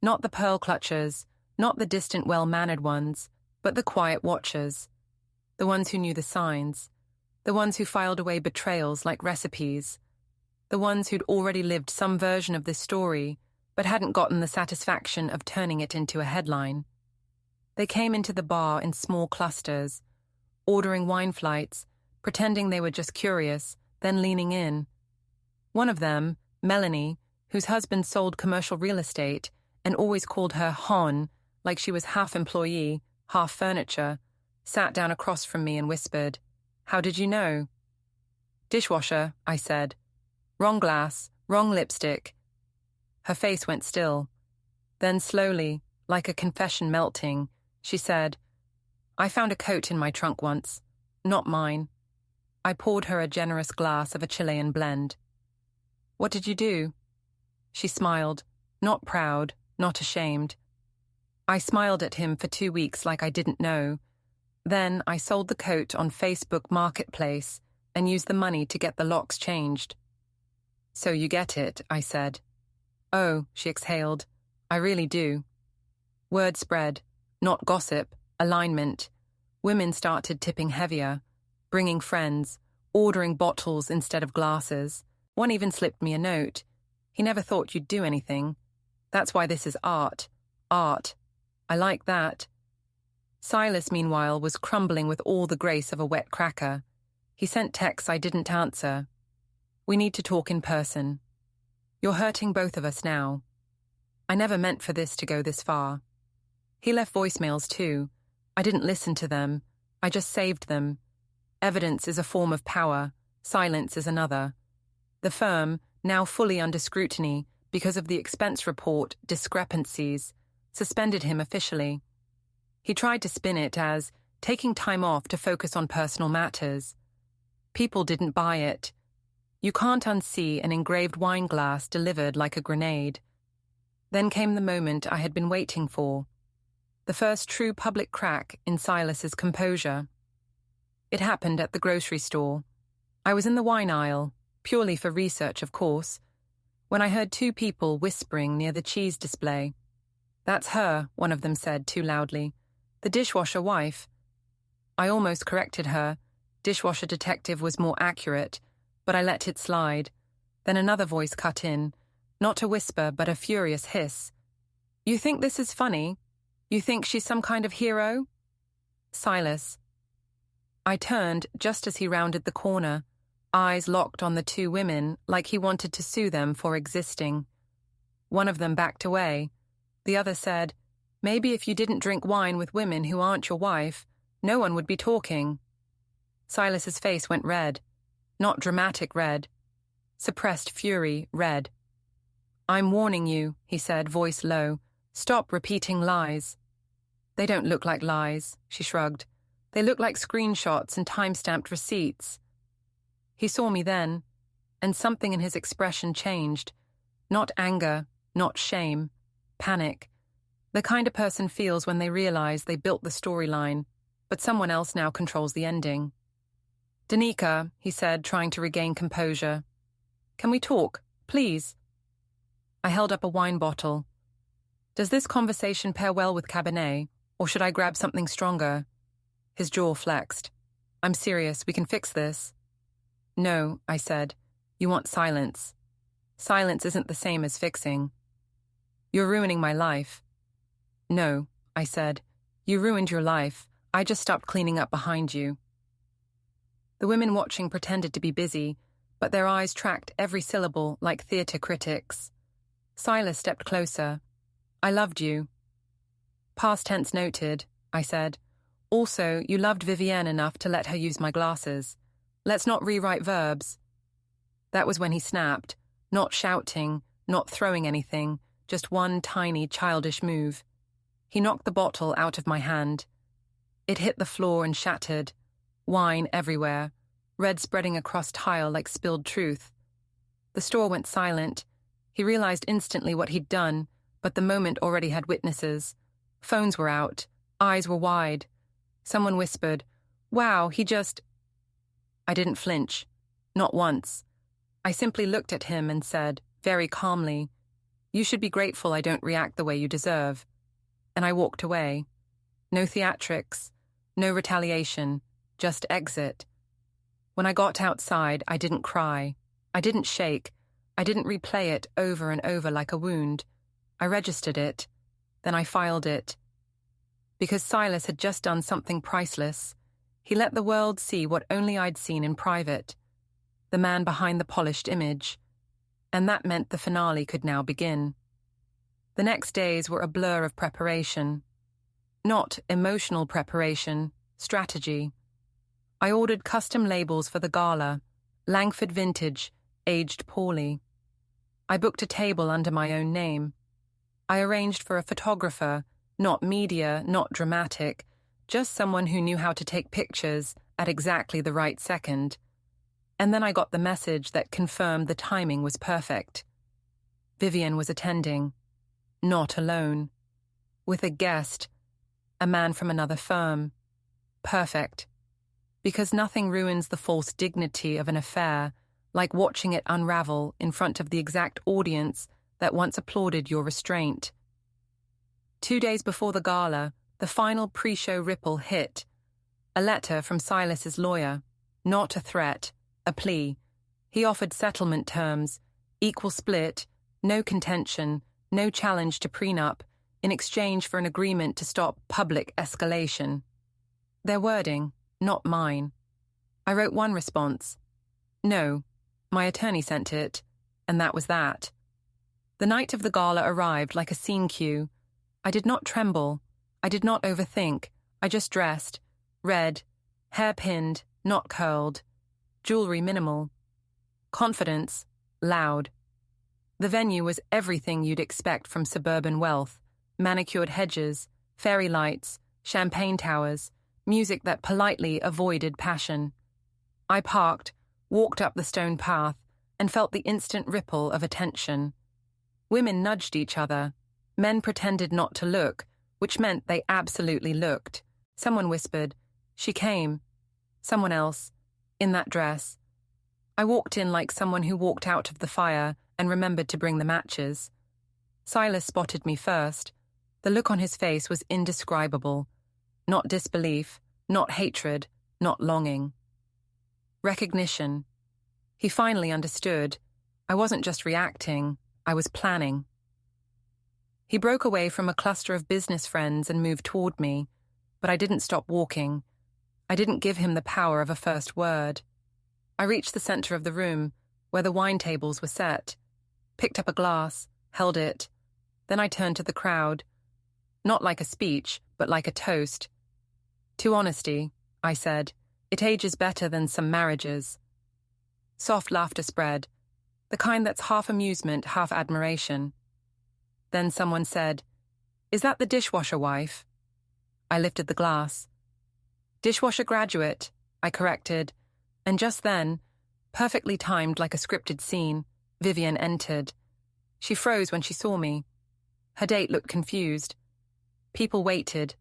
S1: Not the pearl clutchers, not the distant well-mannered ones, but the quiet watchers. The ones who knew the signs. The ones who filed away betrayals like recipes. The ones who'd already lived some version of this story, but hadn't gotten the satisfaction of turning it into a headline. They came into the bar in small clusters, ordering wine flights, pretending they were just curious, then leaning in. One of them, Melanie, whose husband sold commercial real estate and always called her Hon, like she was half employee, half furniture, sat down across from me and whispered, "How did you know?" "Dishwasher," I said. "Wrong glass, wrong lipstick." Her face went still. Then slowly, like a confession melting, she said, "I found a coat in my trunk once. Not mine." I poured her a generous glass of a Chilean blend. "What did you do?" She smiled, not proud, not ashamed. I smiled at him for 2 weeks like I didn't know. Then I sold the coat on Facebook Marketplace and used the money to get the locks changed. "So you get it," I said. "Oh," she exhaled, "I really do." Word spread, not gossip, alignment. Women started tipping heavier, bringing friends, ordering bottles instead of glasses. One even slipped me a note. "He never thought you'd do anything. That's why this is art. Art. I like that." Sylas, meanwhile, was crumbling with all the grace of a wet cracker. He sent texts I didn't answer. "We need to talk in person. You're hurting both of us now. I never meant for this to go this far." He left voicemails too. I didn't listen to them. I just saved them. Evidence is a form of power. Silence is another. The firm, now fully under scrutiny because of the expense report discrepancies, suspended him officially. He tried to spin it as taking time off to focus on personal matters. People didn't buy it. You can't unsee an engraved wine glass delivered like a grenade. Then came the moment I had been waiting for. The first true public crack in Sylas's composure. It happened at the grocery store. I was in the wine aisle, purely for research, of course, when I heard 2 people whispering near the cheese display. "That's her," one of them said too loudly. "The dishwasher wife." I almost corrected her. Dishwasher detective was more accurate, but I let it slide. Then another voice cut in, not a whisper but a furious hiss. "You think this is funny? You think she's some kind of hero?" Sylas. I turned just as he rounded the corner, eyes locked on the 2 women like he wanted to sue them for existing. One of them backed away. The other said, "Maybe if you didn't drink wine with women who aren't your wife, no one would be talking." Sylas's face went red. Not dramatic red. Suppressed fury red. "I'm warning you," he said, voice low. "Stop repeating lies." "They don't look like lies," she shrugged. "They look like screenshots and time-stamped receipts." He saw me then, and something in his expression changed. Not anger, not shame. Panic. The kind a person feels when they realize they built the storyline, but someone else now controls the ending. "Danica," he said, trying to regain composure. "Can we talk, please?" I held up a wine bottle. "Does this conversation pair well with Cabernet, or should I grab something stronger?" His jaw flexed. "I'm serious, we can fix this." "No," I said. "You want silence. Silence isn't the same as fixing." "You're ruining my life." "No," I said. "You ruined your life. I just stopped cleaning up behind you." The women watching pretended to be busy, but their eyes tracked every syllable like theatre critics. Sylas stepped closer. I loved you. Past tense noted, I said. Also, you loved Vivienne enough to let her use my glasses. Let's not rewrite verbs. That was when he snapped, not shouting, not throwing anything, just one tiny childish move. He knocked the bottle out of my hand. It hit the floor and shattered. Wine everywhere, red spreading across tile like spilled truth. The store went silent. He realized instantly what he'd done, but the moment already had witnesses. Phones were out. Eyes were wide. Someone whispered, "Wow, he just—" I didn't flinch. Not once. I simply looked at him and said, very calmly, "You should be grateful I don't react the way you deserve." And I walked away. No theatrics, no retaliation, just exit. When I got outside, I didn't cry. I didn't shake. I didn't replay it over and over like a wound. I registered it. Then I filed it. Because Sylas had just done something priceless. He let the world see what only I'd seen in private. The man behind the polished image. And that meant the finale could now begin. The next days were a blur of preparation. Not emotional preparation, strategy. I ordered custom labels for the gala, Langford vintage, aged poorly. I booked a table under my own name. I arranged for a photographer, not media, not dramatic, just someone who knew how to take pictures at exactly the right second. And then I got the message that confirmed the timing was perfect. Vivienne was attending. Not alone. With a guest, a man from another firm. Perfect. Because nothing ruins the false dignity of an affair like watching it unravel in front of the exact audience that once applauded your restraint. 2 days before the gala, the final pre-show ripple hit. A letter from Sylas's lawyer. Not a threat, a plea. He offered settlement terms, equal split, no contention, no challenge to prenup, in exchange for an agreement to stop public escalation. Their wording, not mine. I wrote one response. No, my attorney sent it, and that was that. The night of the gala arrived like a scene cue. I did not tremble. I did not overthink. I just dressed. Red, hair pinned, not curled. Jewelry minimal. Confidence, loud. The venue was everything you'd expect from suburban wealth. Manicured hedges, fairy lights, champagne towers, music that politely avoided passion. I parked, walked up the stone path, and felt the instant ripple of attention. Women nudged each other. Men pretended not to look, which meant they absolutely looked. Someone whispered, "She came." Someone else, "In that dress." I walked in like someone who walked out of the fire and remembered to bring the matches. Sylas spotted me first. The look on his face was indescribable. Not disbelief, not hatred, not longing. Recognition. He finally understood. I wasn't just reacting, I was planning. He broke away from a cluster of business friends and moved toward me, but I didn't stop walking. I didn't give him the power of a first word. I reached the center of the room, where the wine tables were set, picked up a glass, held it. Then I turned to the crowd. Not like a speech, but like a toast. "To honesty," I said. "It ages better than some marriages." Soft laughter spread, the kind that's half amusement, half admiration. Then someone said, "Is that the dishwasher wife?" I lifted the glass. "Dishwasher graduate," I corrected, and just then, perfectly timed like a scripted scene, Vivienne entered. She froze when she saw me. Her date looked confused. People waited.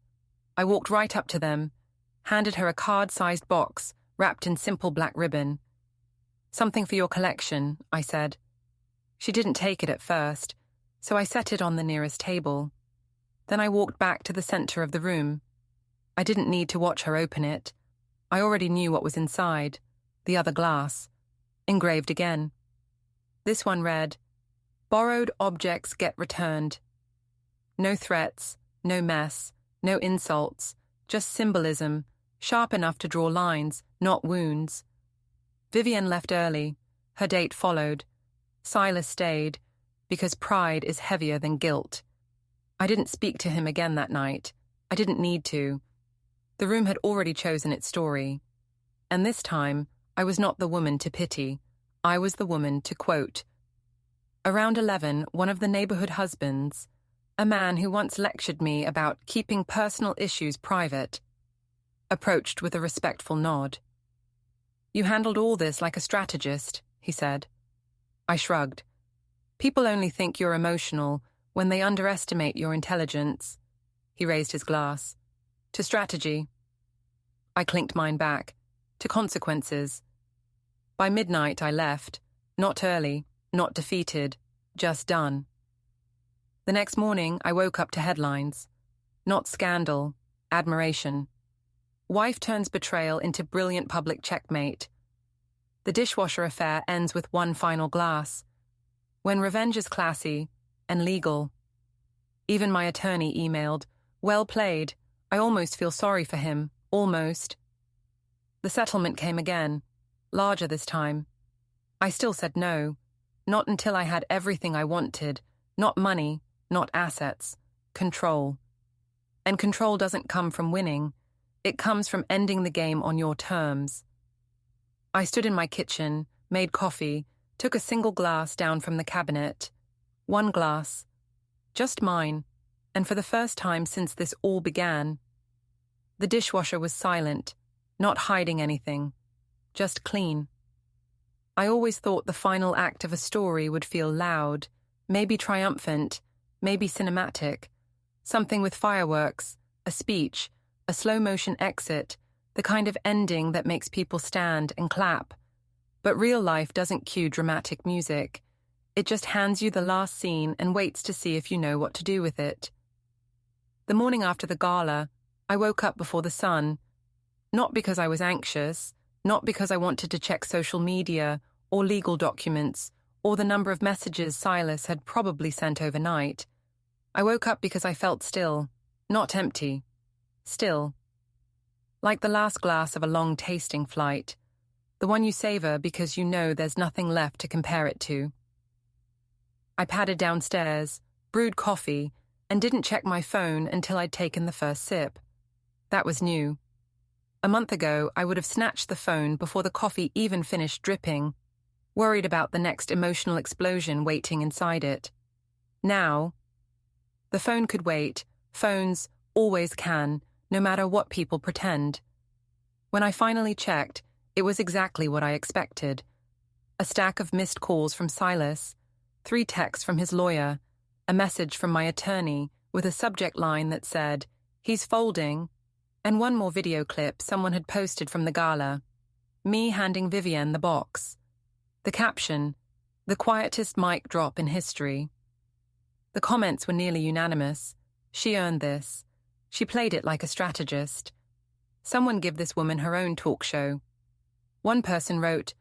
S1: I walked right up to them, handed her a card-sized box wrapped in simple black ribbon. "Something for your collection," I said. She didn't take it at first, so I set it on the nearest table. Then I walked back to the center of the room. I didn't need to watch her open it. I already knew what was inside, the other glass. Engraved again. This one read, "Borrowed objects get returned." No threats, no mess, no insults, just symbolism, sharp enough to draw lines, not wounds. Vivienne left early. Her date followed. Sylas stayed, because pride is heavier than guilt. I didn't speak to him again that night. I didn't need to. The room had already chosen its story. And this time, I was not the woman to pity. I was the woman to quote. Around 11, one of the neighborhood husbands, a man who once lectured me about keeping personal issues private, approached with a respectful nod. "You handled all this like a strategist," he said. I shrugged. "People only think you're emotional when they underestimate your intelligence." He raised his glass. "To strategy." I clinked mine back. "To consequences." By midnight, I left. Not early, not defeated, just done. The next morning, I woke up to headlines. Not scandal, admiration. Wife turns betrayal into brilliant public checkmate. The dishwasher affair ends with one final glass. When revenge is classy and legal. Even my attorney emailed, "Well played. I almost feel sorry for him. Almost." The settlement came again, larger this time. I still said no. Not until I had everything I wanted. Not money, not assets. Control. And control doesn't come from winning. It comes from ending the game on your terms. I stood in my kitchen, made coffee, took a single glass down from the cabinet. One glass. Just mine. And for the first time since this all began. The dishwasher was silent, not hiding anything. Just clean. I always thought the final act of a story would feel loud, maybe triumphant, maybe cinematic. Something with fireworks, a speech, a slow-motion exit, the kind of ending that makes people stand and clap. But real life doesn't cue dramatic music. It just hands you the last scene and waits to see if you know what to do with it. The morning after the gala, I woke up before the sun. Not because I was anxious, not because I wanted to check social media or legal documents or the number of messages Sylas had probably sent overnight. I woke up because I felt still, not empty. Still. Like the last glass of a long tasting flight, the one you savor because you know there's nothing left to compare it to. I padded downstairs, brewed coffee, and didn't check my phone until I'd taken the first sip. That was new. A month ago, I would have snatched the phone before the coffee even finished dripping, worried about the next emotional explosion waiting inside it. Now, the phone could wait. Phones always can, no matter what people pretend. When I finally checked, it was exactly what I expected. A stack of missed calls from Sylas, 3 texts from his lawyer, a message from my attorney with a subject line that said, "He's folding," and one more video clip someone had posted from the gala, me handing Vivienne the box. The caption, "The quietest mic drop in history." The comments were nearly unanimous. She earned this. She played it like a strategist. Someone give this woman her own talk show. One person wrote,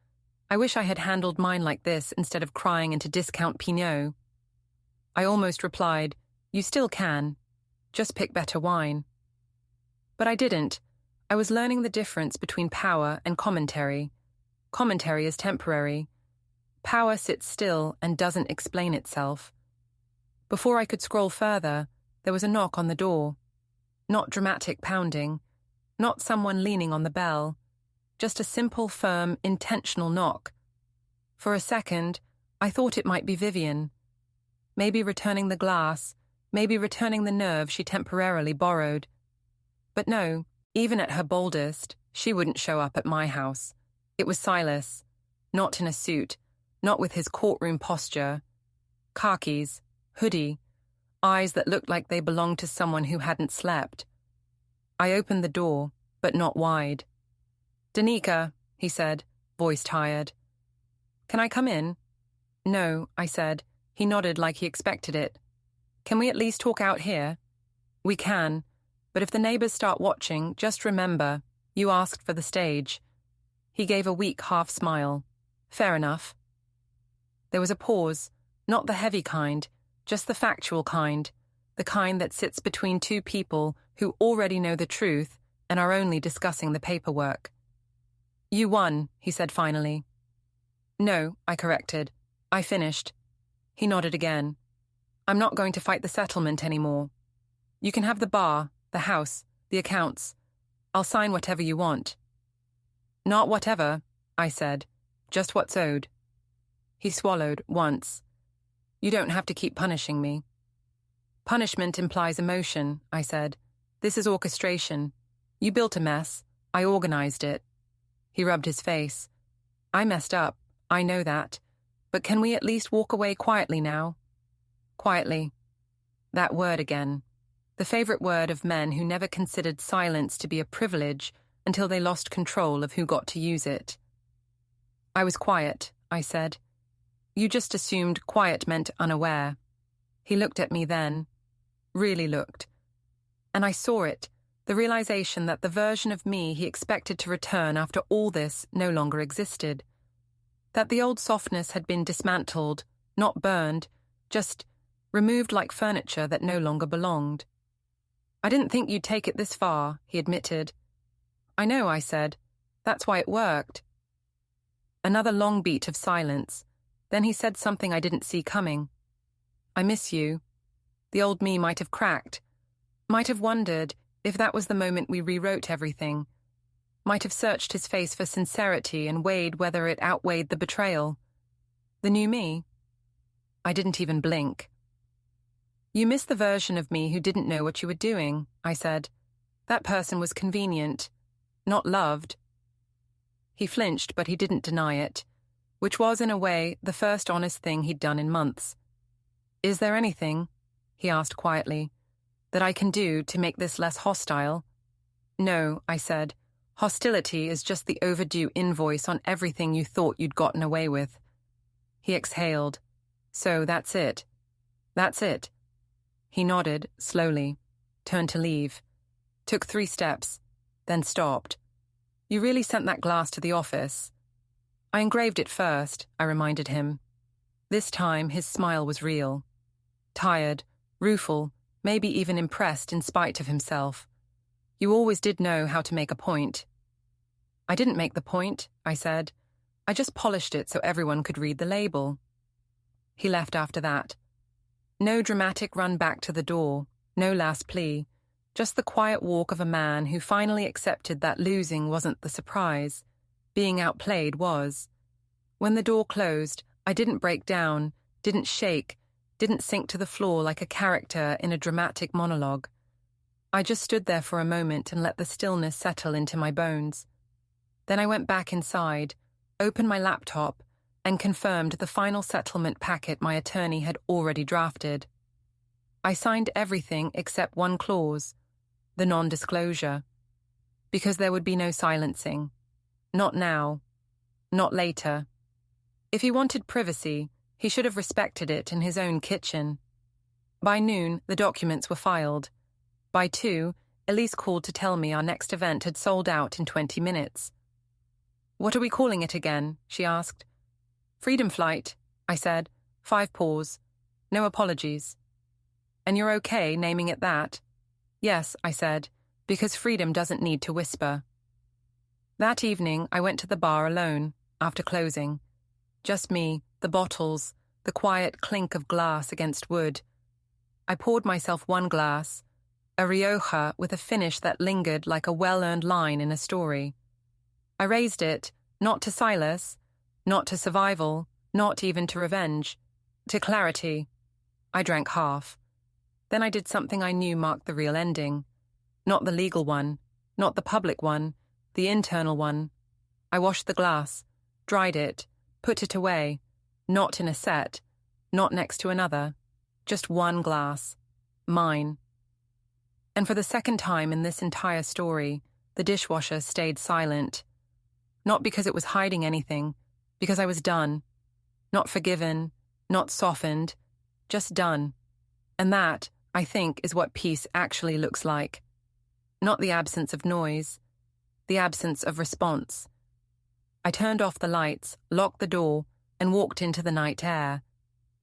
S1: "I wish I had handled mine like this instead of crying into discount Pinot." I almost replied, "You still can. Just pick better wine." But I didn't. I was learning the difference between power and commentary. Commentary is temporary. Power sits still and doesn't explain itself. Before I could scroll further, there was a knock on the door. Not dramatic pounding, not someone leaning on the bell, just a simple, firm, intentional knock. For a second, I thought it might be Vivienne. Maybe returning the glass, maybe returning the nerve she temporarily borrowed. But no, even at her boldest, she wouldn't show up at my house. It was Sylas, not in a suit, not with his courtroom posture. Khakis, hoodie, eyes that looked like they belonged to someone who hadn't slept. I opened the door, but not wide. "Danica," he said, voice tired. "Can I come in?" "No," I said. He nodded like he expected it. "Can we at least talk out here?" "We can, but if the neighbors start watching, just remember, you asked for the stage." He gave a weak half smile. "Fair enough." There was a pause, not the heavy kind, just the factual kind, the kind that sits between two people who already know the truth and are only discussing the paperwork. You won, he said finally. No, I corrected. I finished. He nodded again. I'm not going to fight the settlement anymore. You can have the bar, the house, the accounts. I'll sign whatever you want. Not whatever, I said. Just what's owed. He swallowed once. You don't have to keep punishing me. Punishment implies emotion, I said. This is orchestration. You built a mess. I organized it. He rubbed his face. I messed up. I know that. But can we at least walk away quietly now? Quietly. That word again. The favorite word of men who never considered silence to be a privilege until they lost control of who got to use it. I was quiet, I said. You just assumed quiet meant unaware. He looked at me then. Really looked. And I saw it, the realization that the version of me he expected to return after all this no longer existed. That the old softness had been dismantled, not burned, just removed like furniture that no longer belonged. I didn't think you'd take it this far, he admitted. I know, I said. That's why it worked. Another long beat of silence. Then he said something I didn't see coming. I miss you. The old me might have cracked. Might have wondered if that was the moment we rewrote everything. Might have searched his face for sincerity and weighed whether it outweighed the betrayal. The new me? I didn't even blink. You miss the version of me who didn't know what you were doing, I said. That person was convenient, not loved. He flinched, but he didn't deny it, which was, in a way, the first honest thing he'd done in months. Is there anything, he asked quietly, that I can do to make this less hostile? No, I said. Hostility is just the overdue invoice on everything you thought you'd gotten away with. He exhaled. So that's it. That's it. He nodded, slowly, turned to leave, took 3 steps, then stopped. You really sent that glass to the office. I engraved it first, I reminded him. This time his smile was real. Tired, rueful, maybe even impressed in spite of himself. You always did know how to make a point. I didn't make the point, I said. I just polished it so everyone could read the label. He left after that. No dramatic run back to the door, no last plea, just the quiet walk of a man who finally accepted that losing wasn't the surprise. Being outplayed was. When the door closed, I didn't break down, didn't shake, didn't sink to the floor like a character in a dramatic monologue. I just stood there for a moment and let the stillness settle into my bones. Then I went back inside, opened my laptop, and confirmed the final settlement packet my attorney had already drafted. I signed everything except one clause, the non-disclosure, because there would be no silencing. Not now. Not later. If he wanted privacy, he should have respected it in his own kitchen. By noon, the documents were filed. By 2, Elise called to tell me our next event had sold out in 20 minutes. What are we calling it again? She asked. Freedom Flight, I said. 5 paws. No apologies. And you're okay naming it that? Yes, I said, because freedom doesn't need to whisper. That evening, I went to the bar alone, after closing. Just me, the bottles, the quiet clink of glass against wood. I poured myself 1 glass, a Rioja with a finish that lingered like a well-earned line in a story. I raised it, not to Sylas, not to survival, not even to revenge, to clarity. I drank half. Then I did something I knew marked the real ending. Not the legal one, not the public one, the internal one. I washed the glass, dried it, put it away, not in a set, not next to another, just 1 glass. Mine. And for the second time in this entire story, the dishwasher stayed silent. Not because it was hiding anything, because I was done. Not forgiven, not softened, just done. And that, I think, is what peace actually looks like. Not the absence of noise, the absence of response. I turned off the lights, locked the door, and walked into the night air.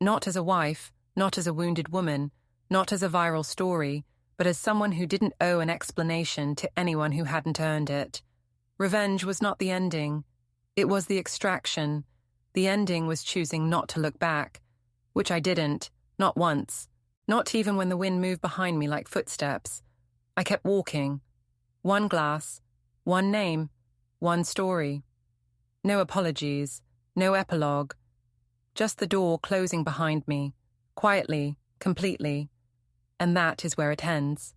S1: Not as a wife, not as a wounded woman, not as a viral story, but as someone who didn't owe an explanation to anyone who hadn't earned it. Revenge was not the ending. It was the extraction. The ending was choosing not to look back, which I didn't, not once, not even when the wind moved behind me like footsteps. I kept walking. One glass, one name, one story. No apologies, no epilogue. Just the door closing behind me, quietly, completely. And that is where it ends.